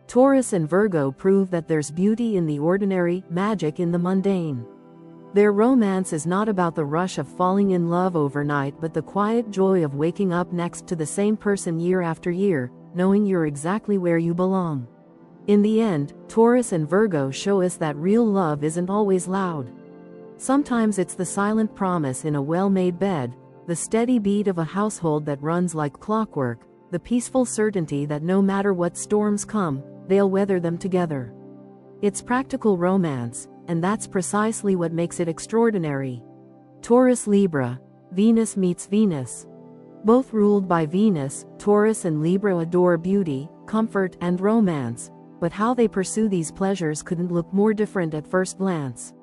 Taurus and Virgo prove that there's beauty in the ordinary, magic in the mundane. Their romance is not about the rush of falling in love overnight but the quiet joy of waking up next to the same person year after year, knowing you're exactly where you belong. In the end, Taurus and Virgo show us that real love isn't always loud. Sometimes it's the silent promise in a well-made bed, the steady beat of a household that runs like clockwork, the peaceful certainty that no matter what storms come, they'll weather them together. It's practical romance, and that's precisely what makes it extraordinary. Taurus Libra, Venus meets Venus. Both ruled by Venus, Taurus and Libra adore beauty, comfort, and romance, but how they pursue these pleasures couldn't look more different at first glance.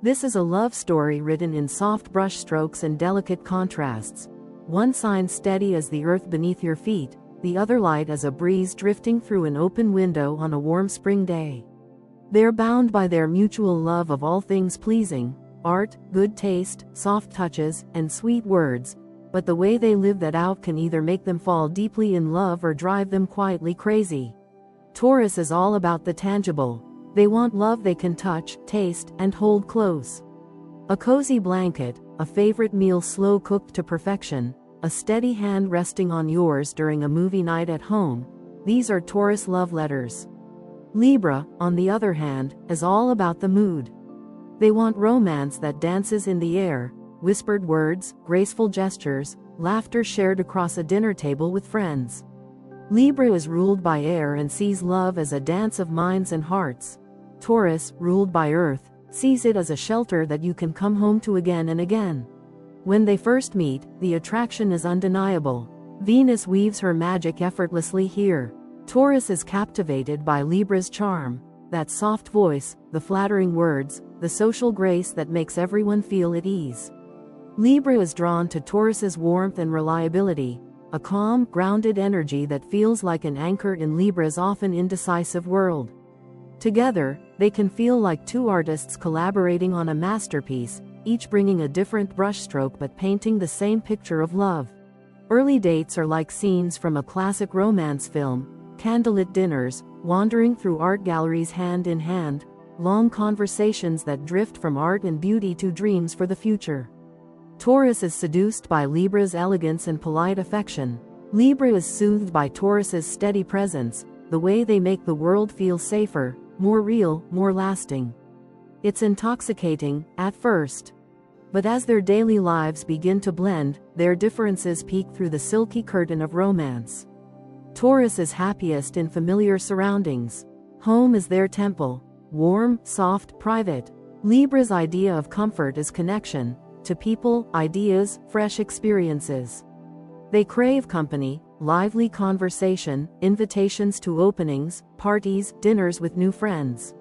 This is a love story written in soft brushstrokes and delicate contrasts. One sign steady as the earth beneath your feet, the other light as a breeze drifting through an open window on a warm spring day. They're bound by their mutual love of all things pleasing, art, good taste, soft touches, and sweet words, but the way they live that out can either make them fall deeply in love or drive them quietly crazy. Taurus is all about the tangible. They want love they can touch, taste, and hold close. A cozy blanket, a favorite meal slow cooked to perfection, a steady hand resting on yours during a movie night at home, these are Taurus love letters. Libra, on the other hand, is all about the mood. They want romance that dances in the air, whispered words, graceful gestures, laughter shared across a dinner table with friends. Libra is ruled by air and sees love as a dance of minds and hearts. Taurus, ruled by earth, sees it as a shelter that you can come home to again and again. When they first meet, the attraction is undeniable. Venus weaves her magic effortlessly here. Taurus is captivated by Libra's charm, that soft voice, the flattering words, the social grace that makes everyone feel at ease. Libra is drawn to Taurus's warmth and reliability, a calm, grounded energy that feels like an anchor in Libra's often indecisive world. Together, they can feel like two artists collaborating on a masterpiece, each bringing a different brushstroke but painting the same picture of love. Early dates are like scenes from a classic romance film, candlelit dinners, wandering through art galleries hand in hand, long conversations that drift from art and beauty to dreams for the future. Taurus is seduced by Libra's elegance and polite affection. Libra is soothed by Taurus's steady presence, the way they make the world feel safer, more real, more lasting. It's intoxicating, at first. But as their daily lives begin to blend, their differences peek through the silky curtain of romance. Taurus is happiest in familiar surroundings. Home is their temple. Warm, soft, private. Libra's idea of comfort is connection, to people, ideas, fresh experiences. They crave company, lively conversation, invitations to openings, parties, dinners with new friends.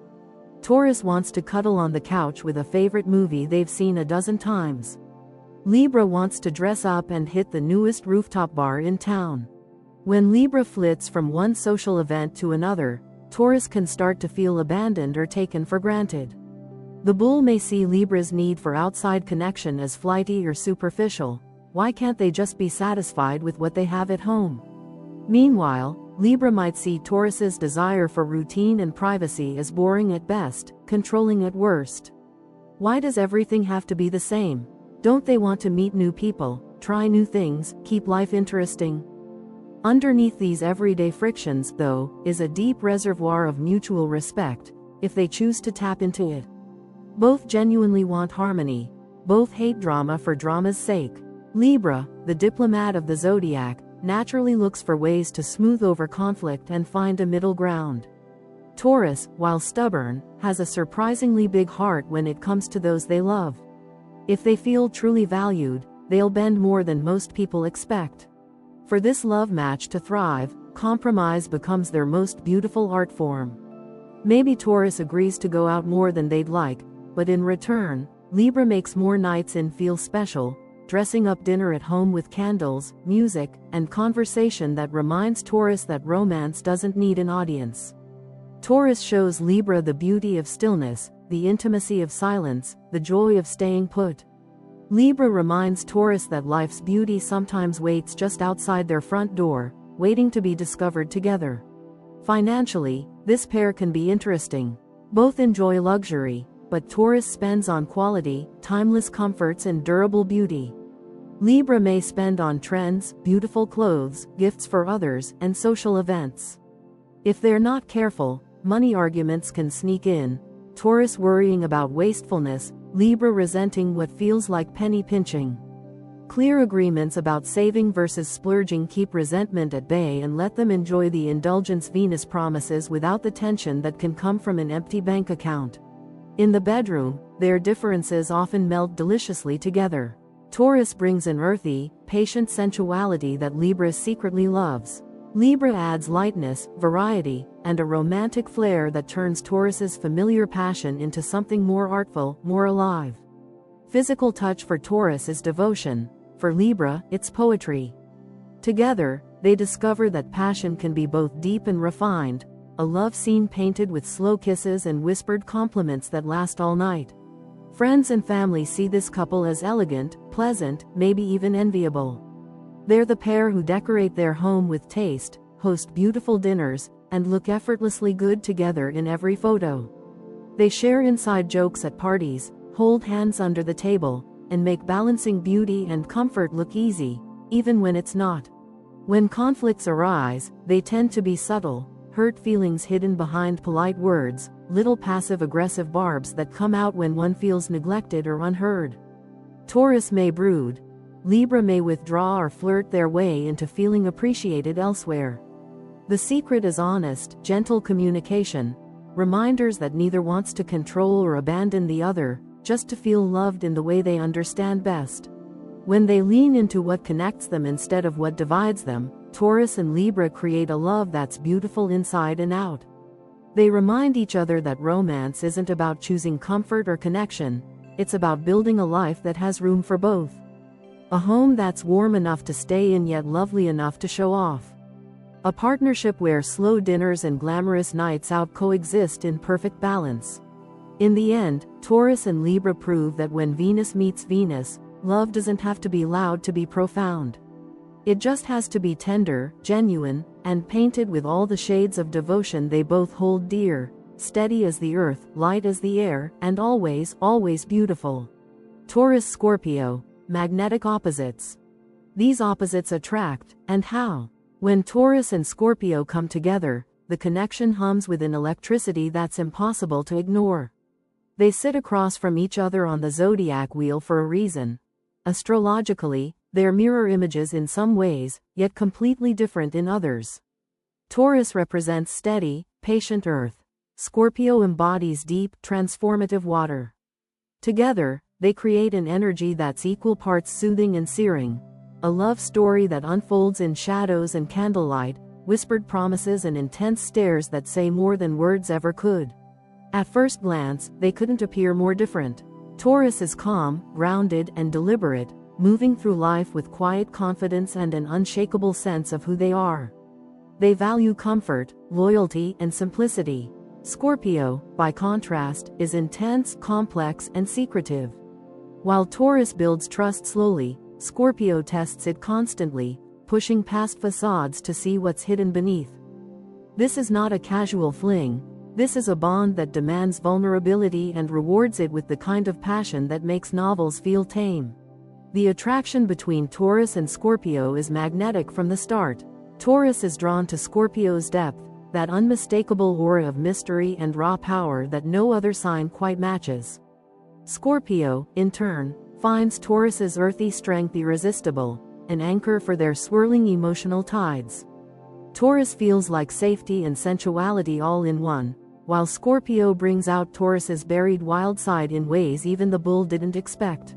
Taurus wants to cuddle on the couch with a favorite movie they've seen a dozen times. Libra wants to dress up and hit the newest rooftop bar in town. When Libra flits from one social event to another, Taurus can start to feel abandoned or taken for granted. The bull may see Libra's need for outside connection as flighty or superficial. Why can't they just be satisfied with what they have at home? Meanwhile, Libra might see Taurus's desire for routine and privacy as boring at best, controlling at worst. Why does everything have to be the same? Don't they want to meet new people, try new things, keep life interesting? Underneath these everyday frictions, though, is a deep reservoir of mutual respect, if they choose to tap into it. Both genuinely want harmony. Both hate drama for drama's sake. Libra, the diplomat of the zodiac, naturally looks for ways to smooth over conflict and find a middle ground. Taurus, while stubborn, has a surprisingly big heart when it comes to those they love. If they feel truly valued, they'll bend more than most people expect. For this love match to thrive, compromise becomes their most beautiful art form. Maybe Taurus agrees to go out more than they'd like, but in return, Libra makes more nights in feel special, dressing up dinner at home with candles, music, and conversation that reminds Taurus that romance doesn't need an audience. Taurus shows Libra the beauty of stillness, the intimacy of silence, the joy of staying put. Libra reminds Taurus that life's beauty sometimes waits just outside their front door, waiting to be discovered together. Financially, this pair can be interesting. Both enjoy luxury, but Taurus spends on quality, timeless comforts and durable beauty. Libra may spend on trends, beautiful clothes, gifts for others, and social events. If they're not careful, money arguments can sneak in, Taurus worrying about wastefulness, Libra resenting what feels like penny pinching. Clear agreements about saving versus splurging keep resentment at bay and let them enjoy the indulgence Venus promises without the tension that can come from an empty bank account. In the bedroom, their differences often melt deliciously together. Taurus brings an earthy, patient sensuality that Libra secretly loves. Libra adds lightness, variety, and a romantic flair that turns Taurus's familiar passion into something more artful, more alive. Physical touch for Taurus is devotion. For Libra, it's poetry. Together, they discover that passion can be both deep and refined, a love scene painted with slow kisses and whispered compliments that last all night. Friends and family see this couple as elegant, pleasant, maybe even enviable. They're the pair who decorate their home with taste, host beautiful dinners, and look effortlessly good together in every photo. They share inside jokes at parties, hold hands under the table, and make balancing beauty and comfort look easy, even when it's not. When conflicts arise, they tend to be subtle, hurt feelings hidden behind polite words, little passive-aggressive barbs that come out when one feels neglected or unheard. Taurus may brood. Libra may withdraw or flirt their way into feeling appreciated elsewhere. The secret is honest, gentle communication, reminders that neither wants to control or abandon the other, just to feel loved in the way they understand best. When they lean into what connects them instead of what divides them, Taurus and Libra create a love that's beautiful inside and out. They remind each other that romance isn't about choosing comfort or connection, it's about building a life that has room for both. A home that's warm enough to stay in yet lovely enough to show off. A partnership where slow dinners and glamorous nights out coexist in perfect balance. In the end, Taurus and Libra prove that when Venus meets Venus, love doesn't have to be loud to be profound. It just has to be tender, genuine, and painted with all the shades of devotion they both hold dear, steady as the earth, light as the air, and always, always beautiful. Taurus Scorpio. magnetic opposites. These opposites attract, and how? When Taurus and Scorpio come together, the connection hums with an electricity that's impossible to ignore. They sit across from each other on the zodiac wheel for a reason. Astrologically, they're mirror images in some ways, yet completely different in others. Taurus represents steady, patient earth. Scorpio embodies deep, transformative water. Together, they create an energy that's equal parts soothing and searing. A love story that unfolds in shadows and candlelight, whispered promises and intense stares that say more than words ever could. At first glance, they couldn't appear more different. Taurus is calm, grounded, and deliberate, moving through life with quiet confidence and an unshakable sense of who they are. They value comfort, loyalty, and simplicity. Scorpio, by contrast, is intense, complex, and secretive. While Taurus builds trust slowly, Scorpio tests it constantly, pushing past facades to see what's hidden beneath. This is not a casual fling. This is a bond that demands vulnerability and rewards it with the kind of passion that makes novels feel tame. The attraction between Taurus and Scorpio is magnetic from the start. Taurus is drawn to Scorpio's depth, that unmistakable aura of mystery and raw power that no other sign quite matches. Scorpio, in turn, finds Taurus's earthy strength irresistible, an anchor for their swirling emotional tides. Taurus feels like safety and sensuality all in one, while Scorpio brings out Taurus's buried wild side in ways even the bull didn't expect.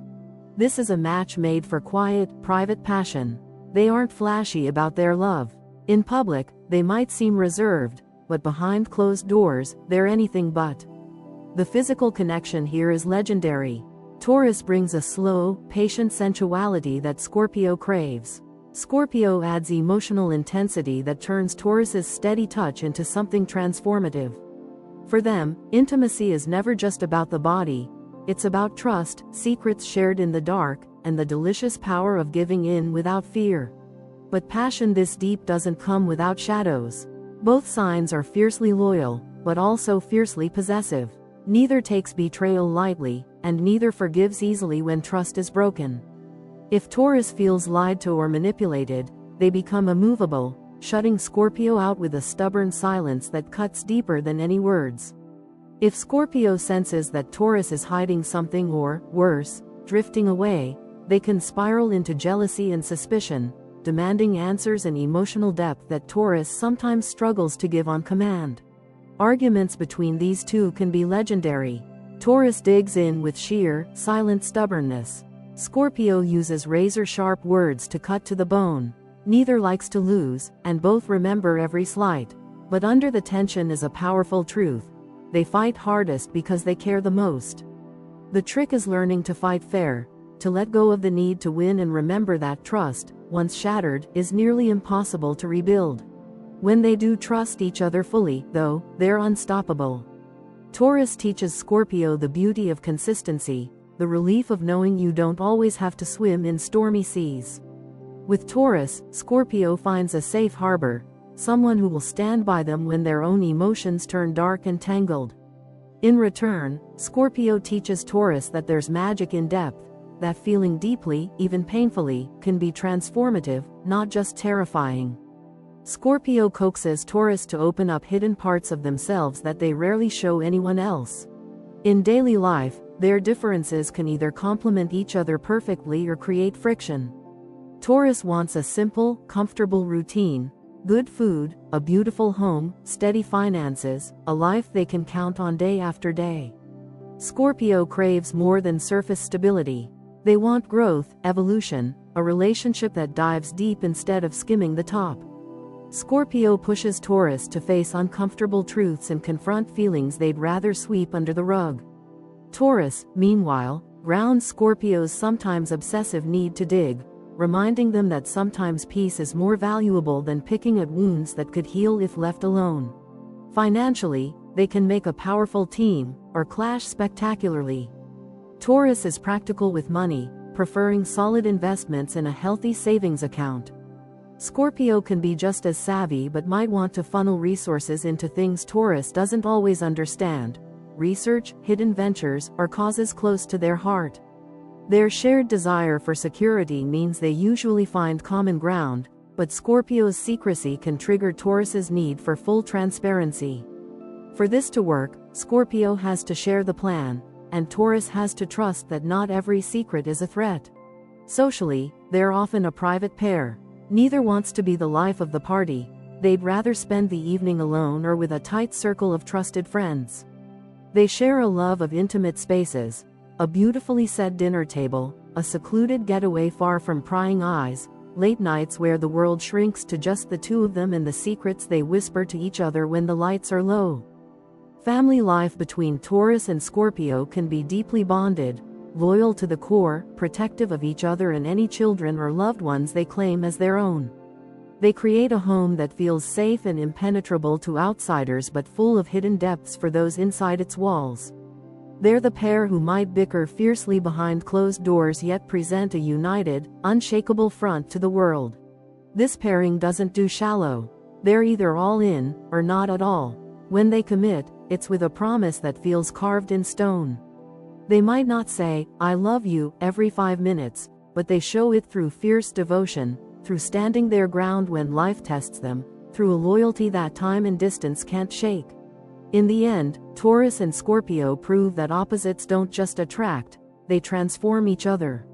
This is a match made for quiet, private passion. They aren't flashy about their love. In public, they might seem reserved, but behind closed doors, they're anything but. The physical connection here is legendary. Taurus brings a slow, patient sensuality that Scorpio craves. Scorpio adds emotional intensity that turns Taurus's steady touch into something transformative. For them, intimacy is never just about the body. It's about trust, secrets shared in the dark, and the delicious power of giving in without fear. But passion this deep doesn't come without shadows. Both signs are fiercely loyal, but also fiercely possessive. Neither takes betrayal lightly, and neither forgives easily when trust is broken. If Taurus feels lied to or manipulated, they become immovable, shutting Scorpio out with a stubborn silence that cuts deeper than any words. If Scorpio senses that Taurus is hiding something or, worse, drifting away, they can spiral into jealousy and suspicion, demanding answers and emotional depth that Taurus sometimes struggles to give on command. Arguments between these two can be legendary. Taurus digs in with sheer, silent stubbornness. Scorpio uses razor-sharp words to cut to the bone. Neither likes to lose, and both remember every slight. But under the tension is a powerful truth. They fight hardest because they care the most. The trick is learning to fight fair, to let go of the need to win and remember that trust, once shattered, is nearly impossible to rebuild. When they do trust each other fully, though, they're unstoppable. Taurus teaches Scorpio the beauty of consistency, the relief of knowing you don't always have to swim in stormy seas. With Taurus, Scorpio finds a safe harbor, someone who will stand by them when their own emotions turn dark and tangled. In return, Scorpio teaches Taurus that there's magic in depth, that feeling deeply, even painfully, can be transformative, not just terrifying. Scorpio coaxes Taurus to open up hidden parts of themselves that they rarely show anyone else. In daily life, their differences can either complement each other perfectly or create friction. Taurus wants a simple, comfortable routine, good food, a beautiful home, steady finances, a life they can count on day after day. Scorpio craves more than surface stability. They want growth, evolution, a relationship that dives deep instead of skimming the top. Scorpio pushes Taurus to face uncomfortable truths and confront feelings they'd rather sweep under the rug. Taurus, meanwhile, grounds Scorpio's sometimes obsessive need to dig, reminding them that sometimes peace is more valuable than picking at wounds that could heal if left alone. Financially, they can make a powerful team, or clash spectacularly. Taurus is practical with money, preferring solid investments in a healthy savings account. Scorpio can be just as savvy but might want to funnel resources into things Taurus doesn't always understand: research, hidden ventures, or causes close to their heart. Their shared desire for security means they usually find common ground, but Scorpio's secrecy can trigger Taurus's need for full transparency. For this to work, Scorpio has to share the plan, and Taurus has to trust that not every secret is a threat. Socially, they're often a private pair. Neither wants to be the life of the party. They'd rather spend the evening alone or with a tight circle of trusted friends. They share a love of intimate spaces, a beautifully set dinner table, a secluded getaway far from prying eyes, late nights where the world shrinks to just the two of them and the secrets they whisper to each other when the lights are low. Family life between Taurus and Scorpio can be deeply bonded, loyal to the core, protective of each other and any children or loved ones they claim as their own. They create a home that feels safe and impenetrable to outsiders but full of hidden depths for those inside its walls. They're the pair who might bicker fiercely behind closed doors yet present a united, unshakable front to the world. This pairing doesn't do shallow. They're either all in, or not at all. When they commit, it's with a promise that feels carved in stone. They might not say, "I love you," every 5 minutes, but they show it through fierce devotion, through standing their ground when life tests them, through a loyalty that time and distance can't shake. In the end, Taurus and Scorpio prove that opposites don't just attract, they transform each other.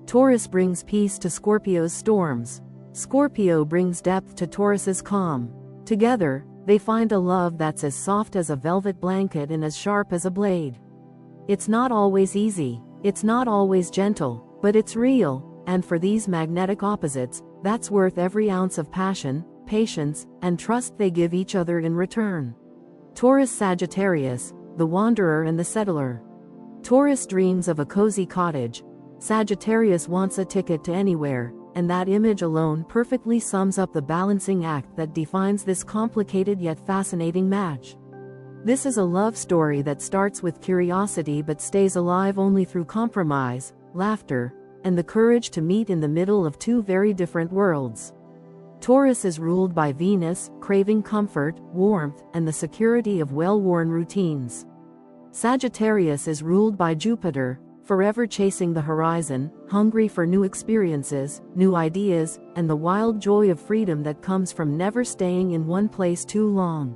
Taurus brings peace to Scorpio's storms. Scorpio brings depth to Taurus's calm. Together, they find a love that's as soft as a velvet blanket and as sharp as a blade. It's not always easy, it's not always gentle, but it's real, and for these magnetic opposites, that's worth every ounce of passion, patience, and trust they give each other in return. Taurus Sagittarius, the wanderer and the settler. Taurus dreams of a cozy cottage. Sagittarius wants a ticket to anywhere, and that image alone perfectly sums up the balancing act that defines this complicated yet fascinating match. This is a love story that starts with curiosity but stays alive only through compromise, laughter, and the courage to meet in the middle of two very different worlds. Taurus is ruled by Venus, craving comfort, warmth, and the security of well-worn routines. Sagittarius is ruled by Jupiter, forever chasing the horizon, hungry for new experiences, new ideas, and the wild joy of freedom that comes from never staying in one place too long.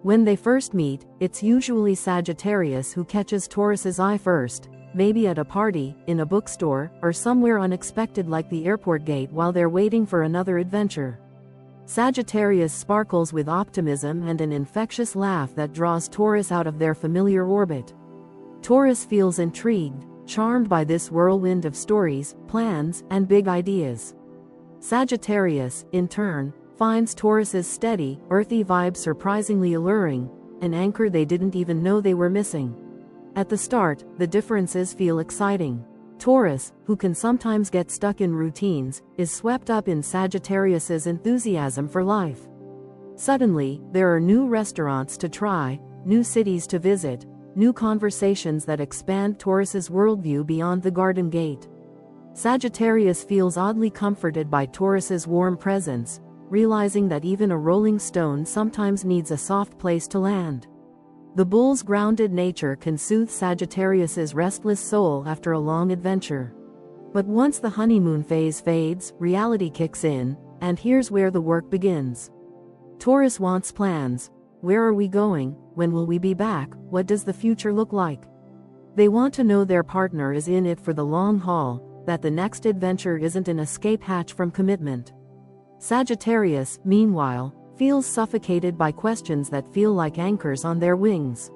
When they first meet, it's usually Sagittarius who catches Taurus's eye first, maybe at a party, in a bookstore, or somewhere unexpected like the airport gate while they're waiting for another adventure. Sagittarius sparkles with optimism and an infectious laugh that draws Taurus out of their familiar orbit. Taurus feels intrigued, charmed by this whirlwind of stories, plans, and big ideas. Sagittarius, in turn, finds Taurus's steady, earthy vibe surprisingly alluring, an anchor they didn't even know they were missing. At the start, the differences feel exciting. Taurus, who can sometimes get stuck in routines, is swept up in Sagittarius's enthusiasm for life. Suddenly, there are new restaurants to try, new cities to visit, new conversations that expand Taurus's worldview beyond the garden gate. Sagittarius feels oddly comforted by Taurus's warm presence, realizing that even a rolling stone sometimes needs a soft place to land. The bull's grounded nature can soothe Sagittarius's restless soul after a long adventure. But once the honeymoon phase fades, reality kicks in, and here's where the work begins. Taurus wants plans. Where are we going? When will we be back? What does the future look like? They want to know their partner is in it for the long haul, that the next adventure isn't an escape hatch from commitment. Sagittarius, meanwhile, feels suffocated by questions that feel like anchors on their wings.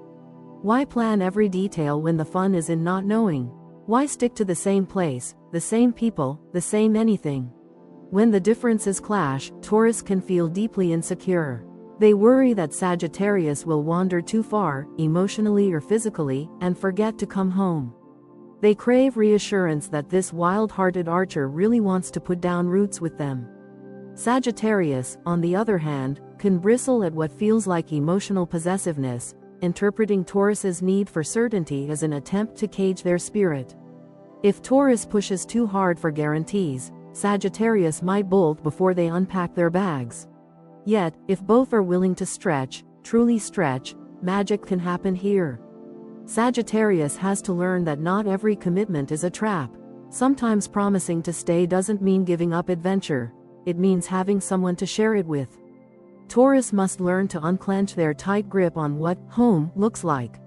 Why plan every detail when the fun is in not knowing? Why stick to the same place, the same people, the same anything? When the differences clash, Taurus can feel deeply insecure. They worry that Sagittarius will wander too far, emotionally or physically, and forget to come home. They crave reassurance that this wild-hearted archer really wants to put down roots with them. Sagittarius, on the other hand, can bristle at what feels like emotional possessiveness, interpreting Taurus's need for certainty as an attempt to cage their spirit. If Taurus pushes too hard for guarantees, Sagittarius might bolt before they unpack their bags. Yet, if both are willing to stretch, truly stretch, magic can happen here. Sagittarius has to learn that not every commitment is a trap. Sometimes promising to stay doesn't mean giving up adventure, it means having someone to share it with. Taurus must learn to unclench their tight grip on what home looks like.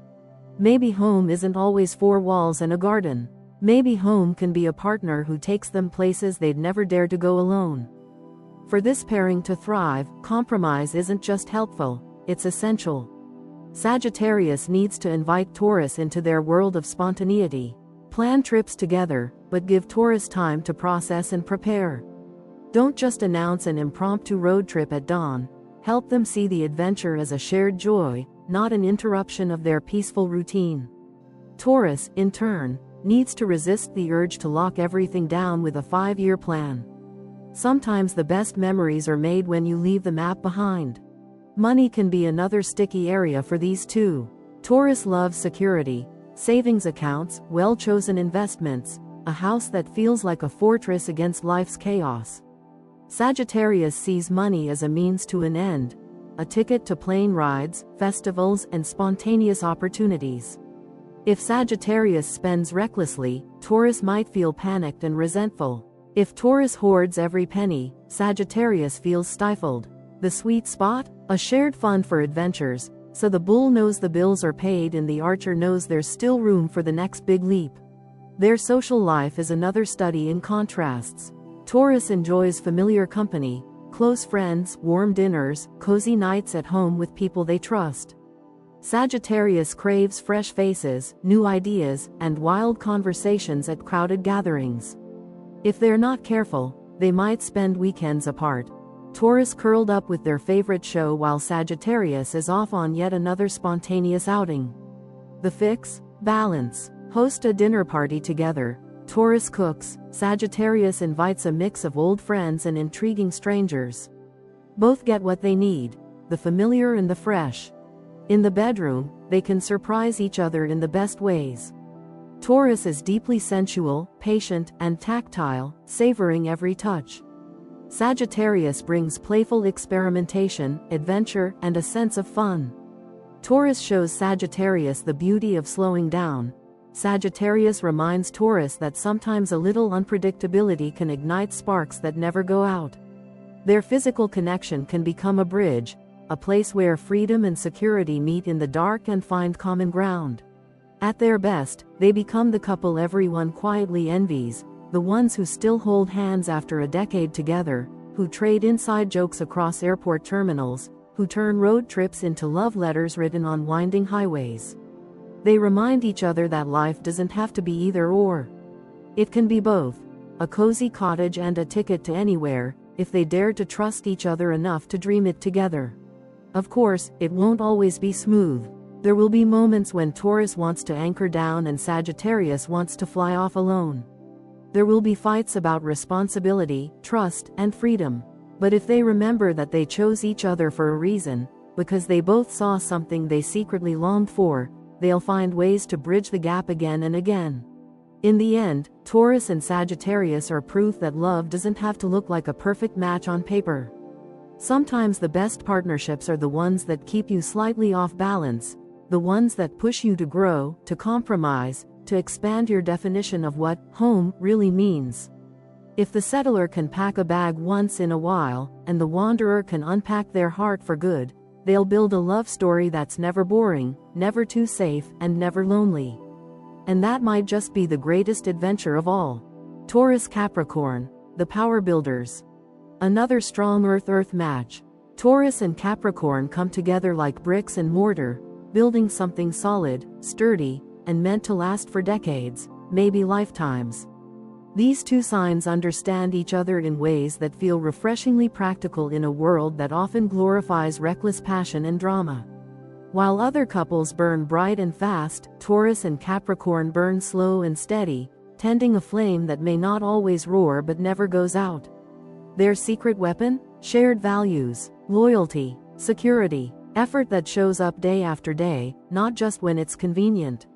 Maybe home isn't always four walls and a garden. Maybe home can be a partner who takes them places they'd never dare to go alone. For this pairing to thrive, compromise isn't just helpful, it's essential. Sagittarius needs to invite Taurus into their world of spontaneity. Plan trips together, but give Taurus time to process and prepare. Don't just announce an impromptu road trip at dawn. Help them see the adventure as a shared joy, not an interruption of their peaceful routine. Taurus, in turn, needs to resist the urge to lock everything down with a 5-year plan. Sometimes the best memories are made when you leave the map behind. Money can be another sticky area for these two. Taurus loves security, savings accounts, well-chosen investments, a house that feels like a fortress against life's chaos. Sagittarius sees money as a means to an end, a ticket to plane rides, festivals, and spontaneous opportunities. If Sagittarius spends recklessly, Taurus might feel panicked and resentful. If Taurus hoards every penny, Sagittarius feels stifled. The sweet spot? A shared fund for adventures, so the bull knows the bills are paid and the archer knows there's still room for the next big leap. Their social life is another study in contrasts. Taurus enjoys familiar company, close friends, warm dinners, cozy nights at home with people they trust. Sagittarius craves fresh faces, new ideas, and wild conversations at crowded gatherings. If they're not careful, they might spend weekends apart. Taurus curled up with their favorite show while Sagittarius is off on yet another spontaneous outing. The fix? Balance. Host a dinner party together. Taurus cooks, Sagittarius invites a mix of old friends and intriguing strangers. Both get what they need, the familiar and the fresh. In the bedroom, they can surprise each other in the best ways. Taurus is deeply sensual, patient, and tactile, savoring every touch. Sagittarius brings playful experimentation, adventure, and a sense of fun. Taurus shows Sagittarius the beauty of slowing down. Sagittarius reminds Taurus that sometimes a little unpredictability can ignite sparks that never go out. Their physical connection can become a bridge, a place where freedom and security meet in the dark and find common ground. At their best, they become the couple everyone quietly envies, the ones who still hold hands after a decade together, who trade inside jokes across airport terminals, who turn road trips into love letters written on winding highways. They remind each other that life doesn't have to be either or. It can be both, a cozy cottage and a ticket to anywhere, if they dare to trust each other enough to dream it together. Of course, it won't always be smooth. There will be moments when Taurus wants to anchor down and Sagittarius wants to fly off alone. There will be fights about responsibility, trust, and freedom. But if they remember that they chose each other for a reason, because they both saw something they secretly longed for, they'll find ways to bridge the gap again and again. In the end, Taurus and Sagittarius are proof that love doesn't have to look like a perfect match on paper. Sometimes the best partnerships are the ones that keep you slightly off balance, the ones that push you to grow, to compromise, to expand your definition of what home really means. If the settler can pack a bag once in a while, and the wanderer can unpack their heart for good, they'll build a love story that's never boring, never too safe, and never lonely. And that might just be the greatest adventure of all. Taurus Capricorn, the power builders. Another strong Earth-Earth match. Taurus and Capricorn come together like bricks and mortar, building something solid, sturdy, and meant to last for decades, maybe lifetimes. These two signs understand each other in ways that feel refreshingly practical in a world that often glorifies reckless passion and drama. While other couples burn bright and fast, Taurus and Capricorn burn slow and steady, tending a flame that may not always roar but never goes out. Their secret weapon? Shared values, loyalty, security, effort that shows up day after day, not just when it's convenient.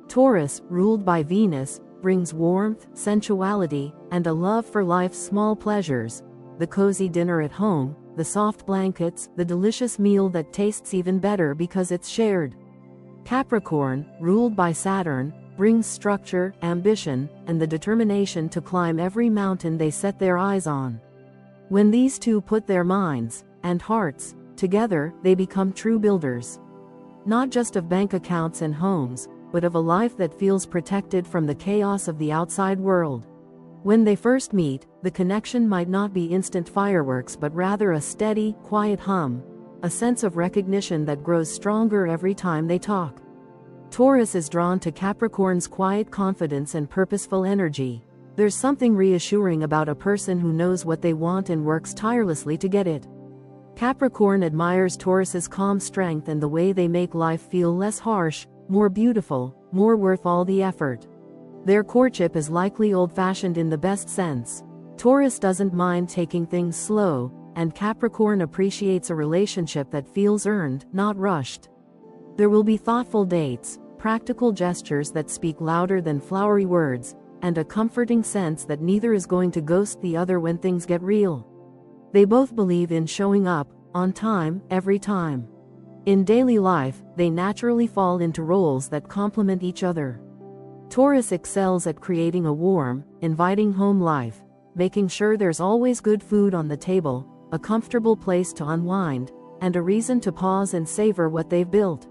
Taurus, ruled by Venus, brings warmth, sensuality, and a love for life's small pleasures, the cozy dinner at home, the soft blankets, the delicious meal that tastes even better because it's shared. Capricorn, ruled by Saturn, brings structure, ambition, and the determination to climb every mountain they set their eyes on. When these two put their minds and hearts together, they become true builders. Not just of bank accounts and homes, but of a life that feels protected from the chaos of the outside world. When they first meet, the connection might not be instant fireworks but rather a steady, quiet hum, a sense of recognition that grows stronger every time they talk. Taurus is drawn to Capricorn's quiet confidence and purposeful energy. There's something reassuring about a person who knows what they want and works tirelessly to get it. Capricorn admires Taurus's calm strength and the way they make life feel less harsh, more beautiful, more worth all the effort. Their courtship is likely old-fashioned in the best sense. Taurus doesn't mind taking things slow, and Capricorn appreciates a relationship that feels earned, not rushed. There will be thoughtful dates, practical gestures that speak louder than flowery words, and a comforting sense that neither is going to ghost the other when things get real. They both believe in showing up, on time, every time. In daily life, they naturally fall into roles that complement each other. Taurus excels at creating a warm, inviting home life, making sure there's always good food on the table, a comfortable place to unwind, and a reason to pause and savor what they've built.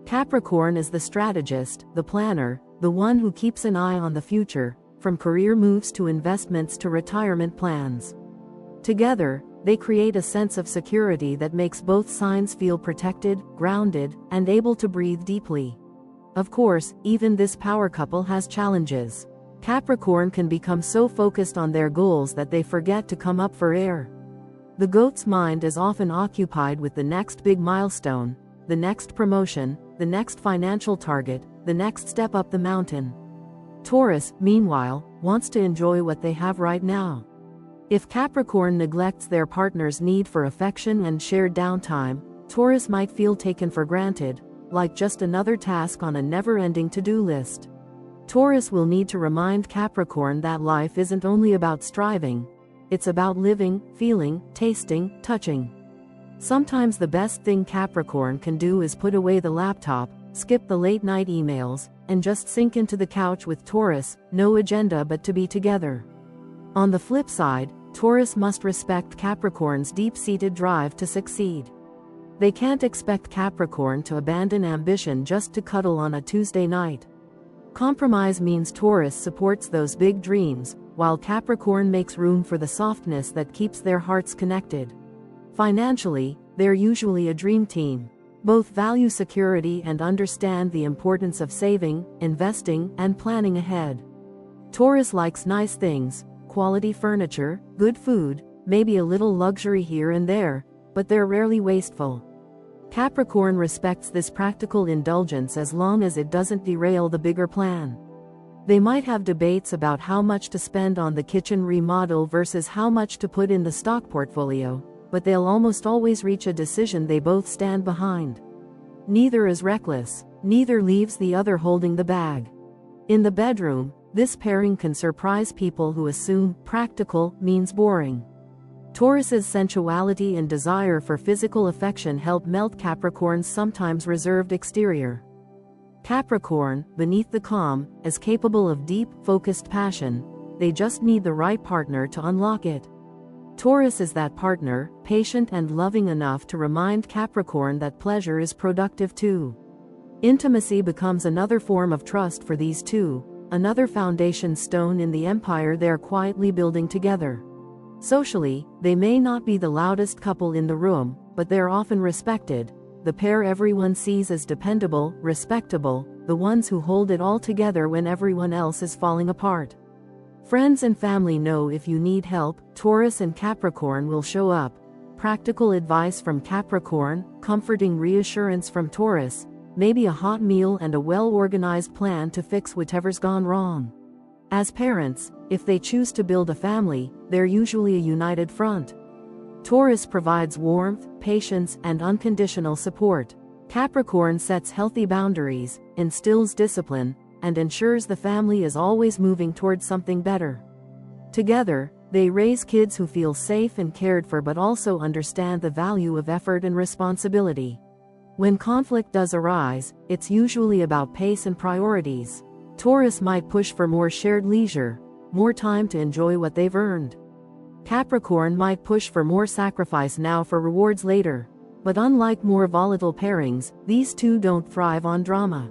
Capricorn is the strategist, the planner, the one who keeps an eye on the future, from career moves to investments to retirement plans. Together, they create a sense of security that makes both signs feel protected, grounded, and able to breathe deeply. Of course, even this power couple has challenges. Capricorn can become so focused on their goals that they forget to come up for air. The goat's mind is often occupied with the next big milestone, the next promotion, the next financial target, the next step up the mountain. Taurus, meanwhile, wants to enjoy what they have right now. If Capricorn neglects their partner's need for affection and shared downtime, Taurus might feel taken for granted, like just another task on a never-ending to-do list. Taurus will need to remind Capricorn that life isn't only about striving, it's about living, feeling, tasting, touching. Sometimes the best thing Capricorn can do is put away the laptop, skip the late-night emails, and just sink into the couch with Taurus, no agenda but to be together. On the flip side, Taurus must respect Capricorn's deep-seated drive to succeed. They can't expect Capricorn to abandon ambition just to cuddle on a Tuesday night. Compromise means Taurus supports those big dreams, while Capricorn makes room for the softness that keeps their hearts connected. Financially, they're usually a dream team. Both value security and understand the importance of saving, investing, and planning ahead. Taurus likes nice things, quality furniture, good food, maybe a little luxury here and there, but they're rarely wasteful. Capricorn respects this practical indulgence as long as it doesn't derail the bigger plan. They might have debates about how much to spend on the kitchen remodel versus how much to put in the stock portfolio, but they'll almost always reach a decision they both stand behind. Neither is reckless, neither leaves the other holding the bag. In the bedroom, this pairing can surprise people who assume practical means boring. Taurus's sensuality and desire for physical affection help melt Capricorn's sometimes reserved exterior. Capricorn, beneath the calm, is capable of deep, focused passion. They just need the right partner to unlock it. Taurus is that partner, patient and loving enough to remind Capricorn that pleasure is productive too. Intimacy becomes another form of trust for these two, another foundation stone in the empire they're quietly building together. Socially, they may not be the loudest couple in the room, but they're often respected, the pair everyone sees as dependable, respectable, the ones who hold it all together when everyone else is falling apart. Friends and family know if you need help, Taurus and Capricorn will show up. Practical advice from Capricorn, comforting reassurance from Taurus, maybe a hot meal and a well-organized plan to fix whatever's gone wrong. As parents, if they choose to build a family, they're usually a united front. Taurus provides warmth, patience, and unconditional support. Capricorn sets healthy boundaries, instills discipline, and ensures the family is always moving towards something better. Together, they raise kids who feel safe and cared for but also understand the value of effort and responsibility. When conflict does arise, it's usually about pace and priorities. Taurus might push for more shared leisure, more time to enjoy what they've earned. Capricorn might push for more sacrifice now for rewards later. But unlike more volatile pairings, these two don't thrive on drama.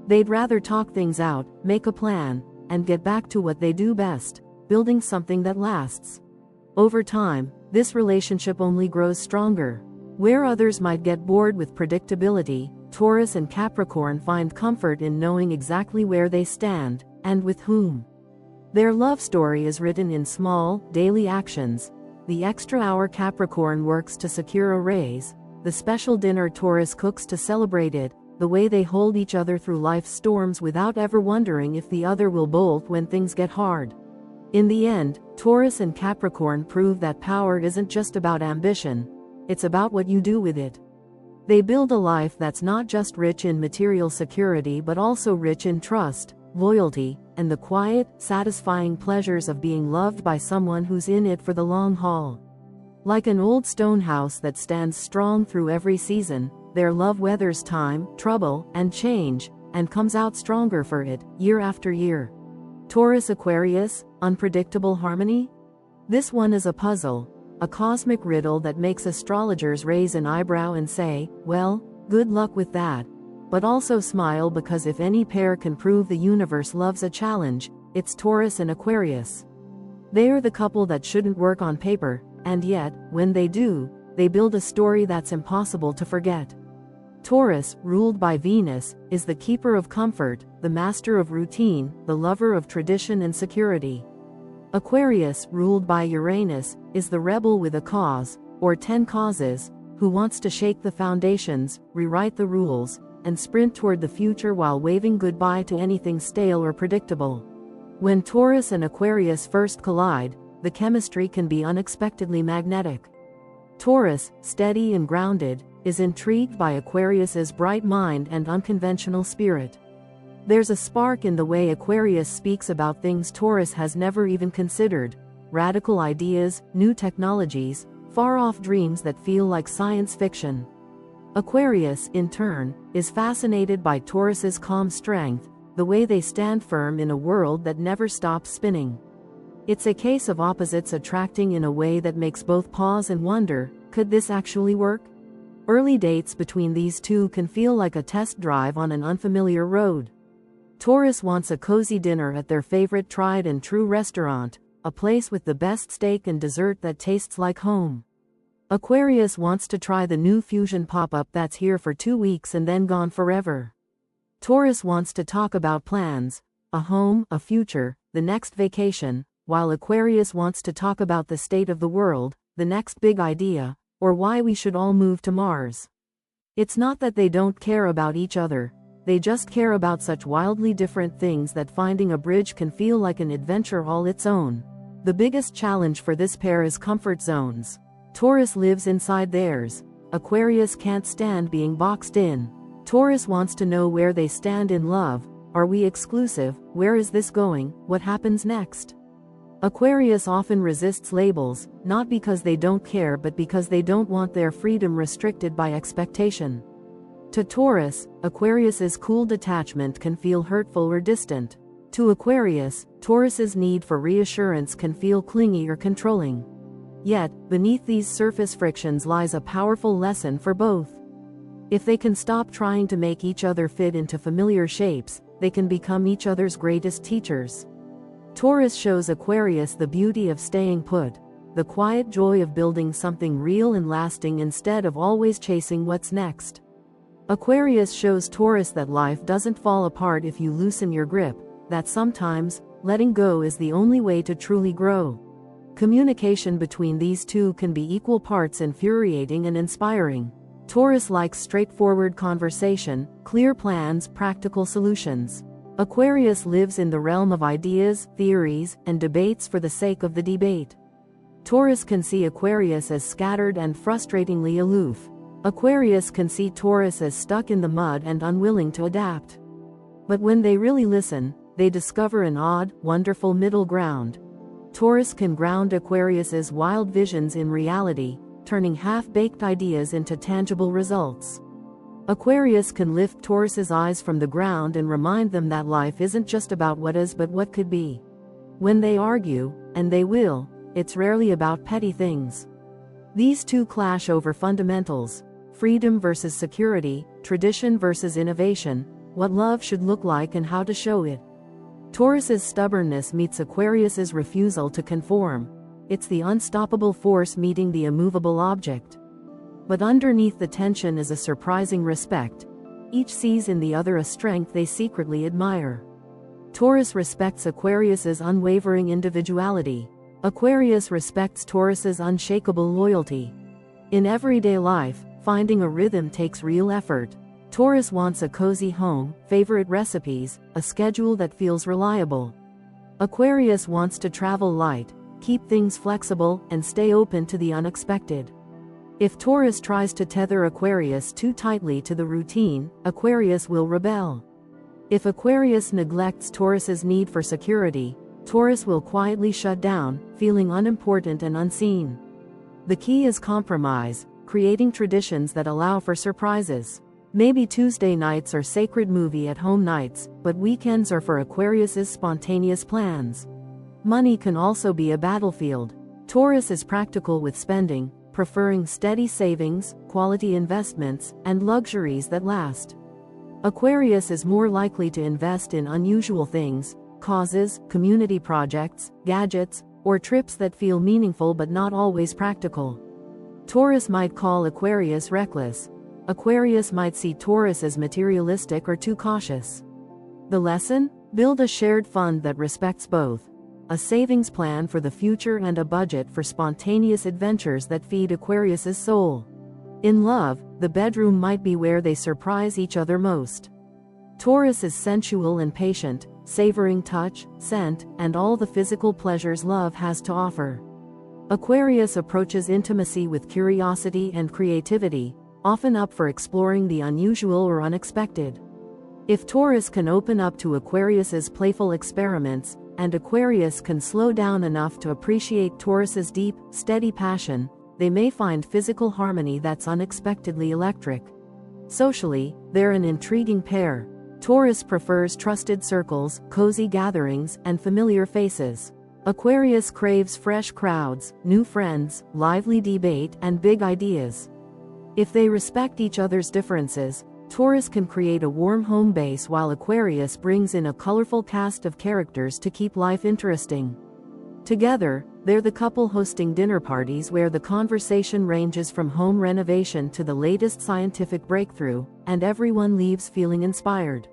They'd rather talk things out, make a plan, and get back to what they do best, building something that lasts. Over time, this relationship only grows stronger. Where others might get bored with predictability, Taurus and Capricorn find comfort in knowing exactly where they stand, and with whom. Their love story is written in small, daily actions. The extra hour Capricorn works to secure a raise, the special dinner Taurus cooks to celebrate it, the way they hold each other through life's storms without ever wondering if the other will bolt when things get hard. In the end, Taurus and Capricorn prove that power isn't just about ambition, it's about what you do with it. They build a life that's not just rich in material security but also rich in trust, loyalty, and the quiet, satisfying pleasures of being loved by someone who's in it for the long haul. Like an old stone house that stands strong through every season, their love weathers time, trouble, and change, and comes out stronger for it, year after year. Taurus Aquarius, unpredictable harmony? This one is a puzzle, a cosmic riddle that makes astrologers raise an eyebrow and say, well, good luck with that. But also smile because if any pair can prove the universe loves a challenge, it's Taurus and Aquarius. They are the couple that shouldn't work on paper, and yet, when they do, they build a story that's impossible to forget. Taurus, ruled by Venus, is the keeper of comfort, the master of routine, the lover of tradition and security. Aquarius, ruled by Uranus, is the rebel with a cause, or 10 causes, who wants to shake the foundations, rewrite the rules, and sprint toward the future while waving goodbye to anything stale or predictable. When Taurus and Aquarius first collide, the chemistry can be unexpectedly magnetic. Taurus, steady and grounded, is intrigued by Aquarius's bright mind and unconventional spirit. There's a spark in the way Aquarius speaks about things Taurus has never even considered, radical ideas, new technologies, far-off dreams that feel like science fiction. Aquarius, in turn, is fascinated by Taurus's calm strength, the way they stand firm in a world that never stops spinning. It's a case of opposites attracting in a way that makes both pause and wonder, could this actually work? Early dates between these two can feel like a test drive on an unfamiliar road. Taurus wants a cozy dinner at their favorite tried-and-true restaurant, a place with the best steak and dessert that tastes like home. Aquarius wants to try the new fusion pop-up that's here for 2 weeks and then gone forever. Taurus wants to talk about plans, a home, a future, the next vacation, while Aquarius wants to talk about the state of the world, the next big idea, or why we should all move to Mars. It's not that they don't care about each other, they just care about such wildly different things that finding a bridge can feel like an adventure all its own. The biggest challenge for this pair is comfort zones. Taurus lives inside theirs. Aquarius can't stand being boxed in. Taurus wants to know where they stand in love. Are we exclusive? Where is this going? What happens next? Aquarius often resists labels, not because they don't care but because they don't want their freedom restricted by expectation. To Taurus, Aquarius's cool detachment can feel hurtful or distant. To Aquarius, Taurus's need for reassurance can feel clingy or controlling. Yet, beneath these surface frictions lies a powerful lesson for both. If they can stop trying to make each other fit into familiar shapes, they can become each other's greatest teachers. Taurus shows Aquarius the beauty of staying put, the quiet joy of building something real and lasting instead of always chasing what's next. Aquarius shows Taurus that life doesn't fall apart if you loosen your grip, that sometimes, letting go is the only way to truly grow. Communication between these two can be equal parts infuriating and inspiring. Taurus likes straightforward conversation, clear plans, practical solutions. Aquarius lives in the realm of ideas, theories, and debates for the sake of the debate. Taurus can see Aquarius as scattered and frustratingly aloof. Aquarius can see Taurus as stuck in the mud and unwilling to adapt. But when they really listen, they discover an odd, wonderful middle ground. Taurus can ground Aquarius's wild visions in reality, turning half-baked ideas into tangible results. Aquarius can lift Taurus's eyes from the ground and remind them that life isn't just about what is but what could be. When they argue, and they will, it's rarely about petty things. These two clash over fundamentals: freedom versus security, tradition versus innovation, what love should look like and how to show it. Taurus's stubbornness meets Aquarius's refusal to conform. It's the unstoppable force meeting the immovable object. But underneath the tension is a surprising respect. Each sees in the other a strength they secretly admire. Taurus respects Aquarius's unwavering individuality. Aquarius respects Taurus's unshakable loyalty. In everyday life, finding a rhythm takes real effort. Taurus wants a cozy home, favorite recipes, a schedule that feels reliable. Aquarius wants to travel light, keep things flexible, and stay open to the unexpected. If Taurus tries to tether Aquarius too tightly to the routine, Aquarius will rebel. If Aquarius neglects Taurus's need for security, Taurus will quietly shut down, feeling unimportant and unseen. The key is compromise, creating traditions that allow for surprises. Maybe Tuesday nights are sacred movie-at-home nights, but weekends are for Aquarius's spontaneous plans. Money can also be a battlefield. Taurus is practical with spending, preferring steady savings, quality investments, and luxuries that last. Aquarius is more likely to invest in unusual things, causes, community projects, gadgets, or trips that feel meaningful but not always practical. Taurus might call Aquarius reckless. Aquarius might see Taurus as materialistic or too cautious. The lesson? Build a shared fund that respects both. A savings plan for the future and a budget for spontaneous adventures that feed Aquarius's soul. In love, the bedroom might be where they surprise each other most. Taurus is sensual and patient, savoring touch, scent, and all the physical pleasures love has to offer. Aquarius approaches intimacy with curiosity and creativity, often up for exploring the unusual or unexpected. If Taurus can open up to Aquarius's playful experiments, and Aquarius can slow down enough to appreciate Taurus's deep, steady passion, they may find physical harmony that's unexpectedly electric. Socially, they're an intriguing pair. Taurus prefers trusted circles, cozy gatherings, and familiar faces. Aquarius craves fresh crowds, new friends, lively debate, and big ideas. If they respect each other's differences, Taurus can create a warm home base while Aquarius brings in a colorful cast of characters to keep life interesting. Together, they're the couple hosting dinner parties where the conversation ranges from home renovation to the latest scientific breakthrough, and everyone leaves feeling inspired.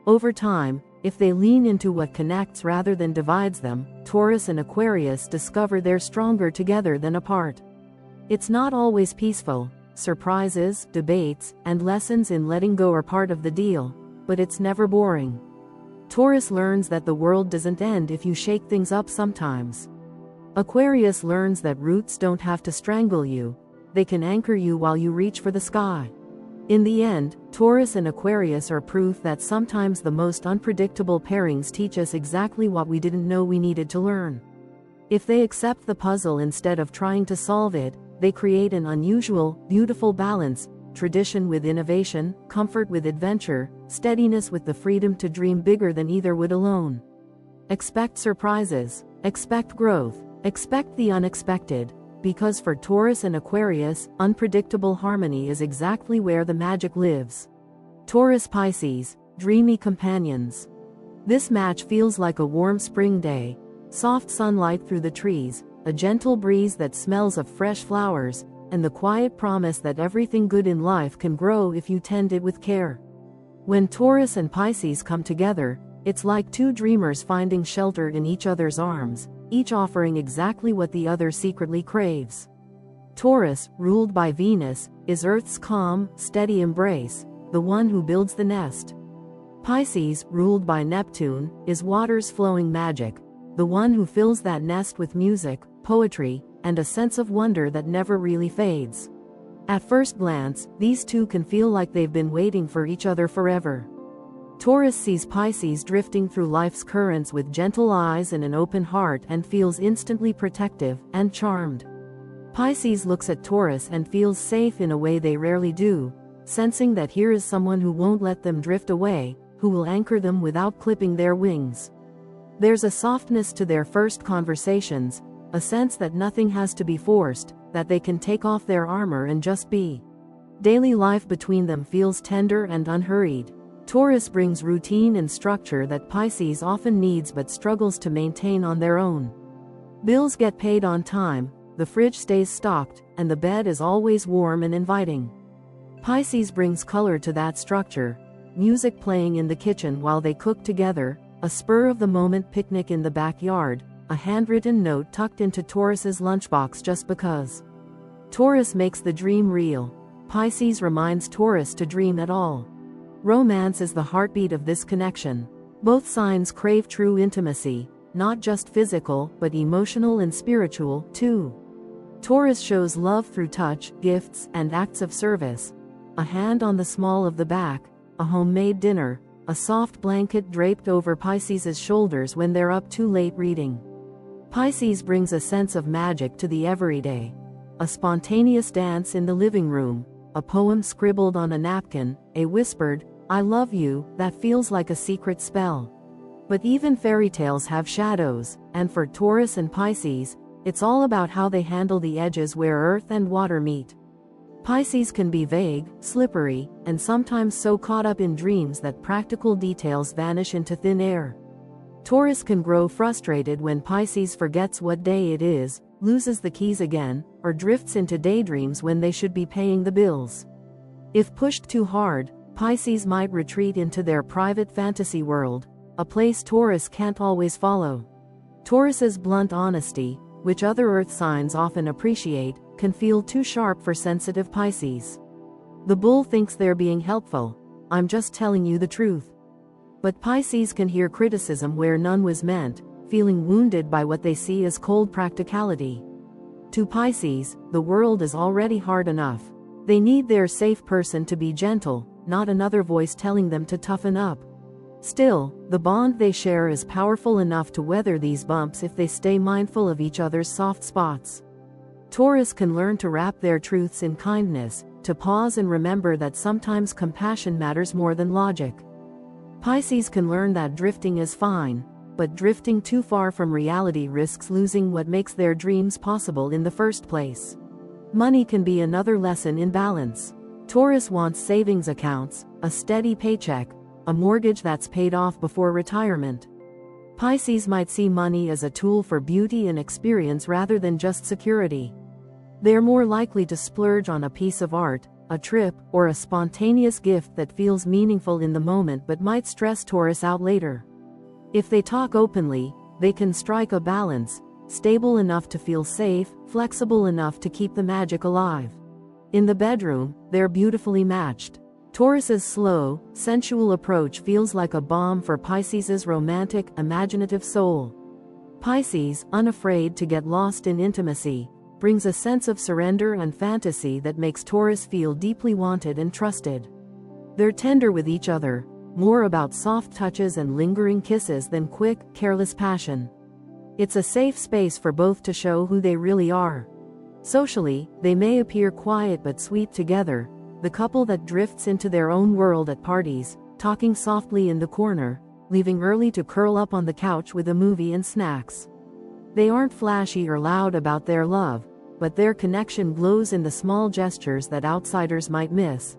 Over time, if they lean into what connects rather than divides them, Taurus and Aquarius discover they're stronger together than apart. It's not always peaceful. Surprises, debates, and lessons in letting go are part of the deal, but it's never boring. Taurus learns that the world doesn't end if you shake things up sometimes. Aquarius learns that roots don't have to strangle you, they can anchor you while you reach for the sky. In the end, Taurus and Aquarius are proof that sometimes the most unpredictable pairings teach us exactly what we didn't know we needed to learn. If they accept the puzzle instead of trying to solve it, they create an unusual, beautiful balance: tradition with innovation, comfort with adventure, steadiness with the freedom to dream bigger than either would alone. Expect surprises, expect growth, expect the unexpected, because for Taurus and Aquarius, unpredictable harmony is exactly where the magic lives. Taurus Pisces, dreamy companions. This match feels like a warm spring day, soft sunlight through the trees, a gentle breeze that smells of fresh flowers, and the quiet promise that everything good in life can grow if you tend it with care. When Taurus and Pisces come together, it's like two dreamers finding shelter in each other's arms, each offering exactly what the other secretly craves. Taurus, ruled by Venus, is Earth's calm, steady embrace, the one who builds the nest. Pisces, ruled by Neptune, is water's flowing magic, the one who fills that nest with music, poetry, and a sense of wonder that never really fades. At first glance, these two can feel like they've been waiting for each other forever. Taurus sees Pisces drifting through life's currents with gentle eyes and an open heart and feels instantly protective and charmed. Pisces looks at Taurus and feels safe in a way they rarely do, sensing that here is someone who won't let them drift away, who will anchor them without clipping their wings. There's a softness to their first conversations, a sense that nothing has to be forced, that they can take off their armor and just be. Daily life between them feels tender and unhurried. Taurus brings routine and structure that Pisces often needs but struggles to maintain on their own. Bills get paid on time, the fridge stays stocked, and the bed is always warm and inviting. Pisces brings color to that structure, music playing in the kitchen while they cook together, a spur-of-the-moment picnic in the backyard, a handwritten note tucked into Taurus's lunchbox just because. Taurus makes the dream real. Pisces reminds Taurus to dream at all. Romance is the heartbeat of this connection. Both signs crave true intimacy, not just physical, but emotional and spiritual, too. Taurus shows love through touch, gifts, and acts of service. A hand on the small of the back, a homemade dinner, a soft blanket draped over Pisces' shoulders when they're up too late reading. Pisces brings a sense of magic to the everyday. A spontaneous dance in the living room, a poem scribbled on a napkin, a whispered, "I love you," that feels like a secret spell. But even fairy tales have shadows, and for Taurus and Pisces, it's all about how they handle the edges where earth and water meet. Pisces can be vague, slippery, and sometimes so caught up in dreams that practical details vanish into thin air. Taurus can grow frustrated when Pisces forgets what day it is, loses the keys again, or drifts into daydreams when they should be paying the bills. If pushed too hard, Pisces might retreat into their private fantasy world, a place Taurus can't always follow. Taurus's blunt honesty, which other earth signs often appreciate, can feel too sharp for sensitive Pisces. The bull thinks they're being helpful. "I'm just telling you the truth." But Pisces can hear criticism where none was meant, feeling wounded by what they see as cold practicality. To Pisces, the world is already hard enough. They need their safe person to be gentle, not another voice telling them to toughen up. Still, the bond they share is powerful enough to weather these bumps if they stay mindful of each other's soft spots. Taurus can learn to wrap their truths in kindness, to pause and remember that sometimes compassion matters more than logic. Pisces can learn that drifting is fine, but drifting too far from reality risks losing what makes their dreams possible in the first place. Money can be another lesson in balance. Taurus wants savings accounts, a steady paycheck, a mortgage that's paid off before retirement. Pisces might see money as a tool for beauty and experience rather than just security. They're more likely to splurge on a piece of art, a trip, or a spontaneous gift that feels meaningful in the moment but might stress Taurus out later. If they talk openly, they can strike a balance, stable enough to feel safe, flexible enough to keep the magic alive. In the bedroom, they're beautifully matched. Taurus's slow, sensual approach feels like a balm for Pisces' romantic, imaginative soul. Pisces, unafraid to get lost in intimacy, brings a sense of surrender and fantasy that makes Taurus feel deeply wanted and trusted. They're tender with each other, more about soft touches and lingering kisses than quick, careless passion. It's a safe space for both to show who they really are. Socially, they may appear quiet but sweet together, the couple that drifts into their own world at parties, talking softly in the corner, leaving early to curl up on the couch with a movie and snacks. They aren't flashy or loud about their love, but their connection glows in the small gestures that outsiders might miss.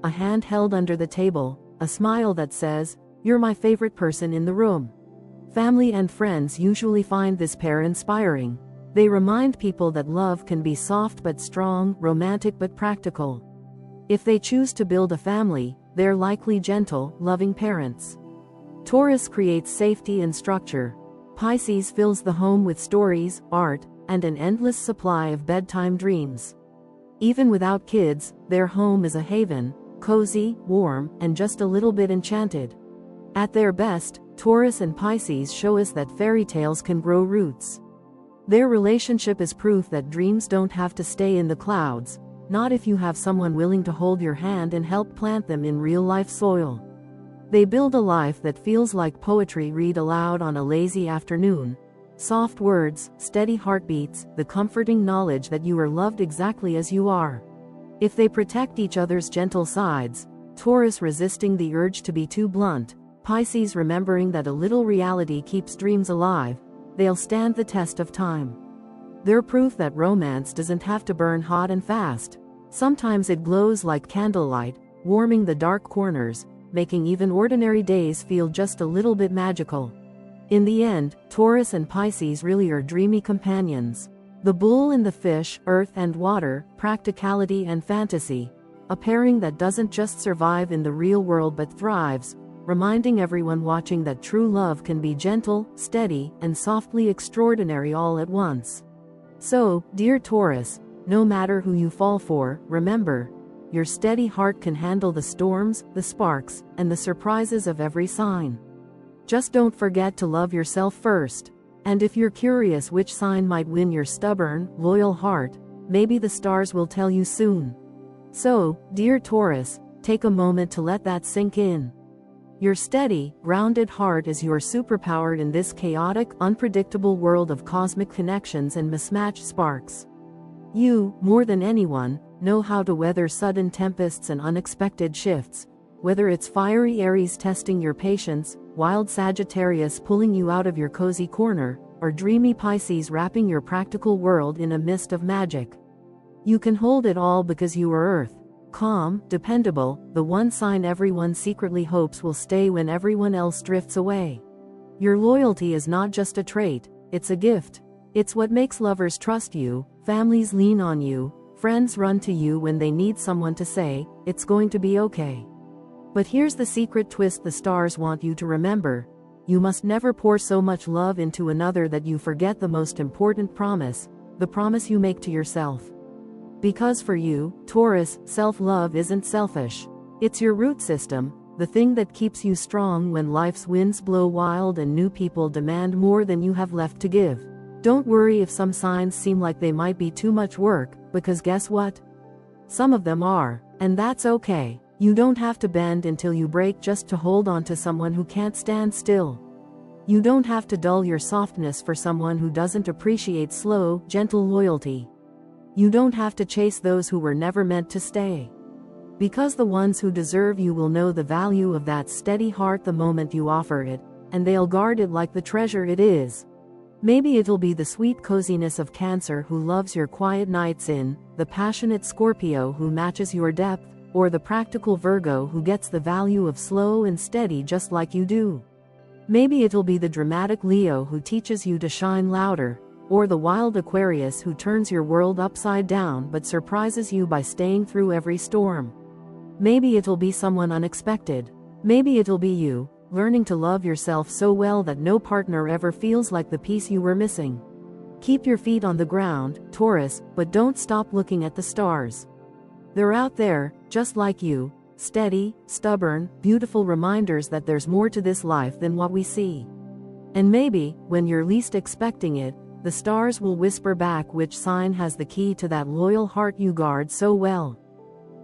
A hand held under the table, a smile that says, "You're my favorite person in the room." Family and friends usually find this pair inspiring. They remind people that love can be soft but strong, romantic but practical. If they choose to build a family, they're likely gentle, loving parents. Taurus creates safety and structure. Pisces fills the home with stories, art, and an endless supply of bedtime dreams. Even without kids, their home is a haven, cozy, warm, and just a little bit enchanted. At their best, Taurus and Pisces show us that fairy tales can grow roots. Their relationship is proof that dreams don't have to stay in the clouds, not if you have someone willing to hold your hand and help plant them in real-life soil. They build a life that feels like poetry read aloud on a lazy afternoon. Soft words, steady heartbeats, the comforting knowledge that you are loved exactly as you are. If they protect each other's gentle sides, Taurus resisting the urge to be too blunt, Pisces remembering that a little reality keeps dreams alive, they'll stand the test of time. They're proof that romance doesn't have to burn hot and fast. Sometimes it glows like candlelight, warming the dark corners, making even ordinary days feel just a little bit magical. In the end, Taurus and Pisces really are dreamy companions. The bull and the fish, earth and water, practicality and fantasy. A pairing that doesn't just survive in the real world but thrives, reminding everyone watching that true love can be gentle, steady, and softly extraordinary all at once. So, dear Taurus, no matter who you fall for, remember, your steady heart can handle the storms, the sparks, and the surprises of every sign. Just don't forget to love yourself first. And if you're curious which sign might win your stubborn, loyal heart, maybe the stars will tell you soon. So, dear Taurus, take a moment to let that sink in. Your steady, grounded heart is your superpower in this chaotic, unpredictable world of cosmic connections and mismatched sparks. You, more than anyone, know how to weather sudden tempests and unexpected shifts, whether it's fiery Aries testing your patience, wild Sagittarius pulling you out of your cozy corner, or dreamy Pisces wrapping your practical world in a mist of magic. You can hold it all because you are Earth, calm, dependable, the one sign everyone secretly hopes will stay when everyone else drifts away. Your loyalty is not just a trait, it's a gift. It's what makes lovers trust you, families lean on you, friends run to you when they need someone to say, "It's going to be okay." But here's the secret twist the stars want you to remember. You must never pour so much love into another that you forget the most important promise, the promise you make to yourself. Because for you, Taurus, self-love isn't selfish. It's your root system, the thing that keeps you strong when life's winds blow wild and new people demand more than you have left to give. Don't worry if some signs seem like they might be too much work, because guess what? Some of them are, and that's okay. You don't have to bend until you break just to hold on to someone who can't stand still. You don't have to dull your softness for someone who doesn't appreciate slow, gentle loyalty. You don't have to chase those who were never meant to stay. Because the ones who deserve you will know the value of that steady heart the moment you offer it, and they'll guard it like the treasure it is. Maybe it'll be the sweet coziness of Cancer who loves your quiet nights in, the passionate Scorpio who matches your depth, or the practical Virgo who gets the value of slow and steady just like you do. Maybe it'll be the dramatic Leo who teaches you to shine louder, or the wild Aquarius who turns your world upside down but surprises you by staying through every storm. Maybe it'll be someone unexpected. Maybe it'll be you, learning to love yourself so well that no partner ever feels like the piece you were missing. Keep your feet on the ground, Taurus, but don't stop looking at the stars. They're out there, just like you, steady, stubborn, beautiful reminders that there's more to this life than what we see. And maybe, when you're least expecting it, the stars will whisper back which sign has the key to that loyal heart you guard so well.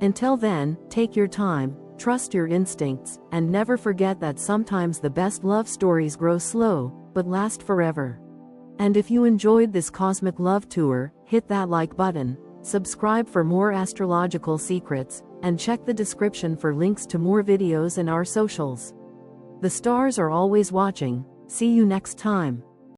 Until then, take your time, trust your instincts, and never forget that sometimes the best love stories grow slow, but last forever. And if you enjoyed this cosmic love tour, hit that like button, subscribe for more astrological secrets, and check the description for links to more videos and our socials. The stars are always watching. See you next time.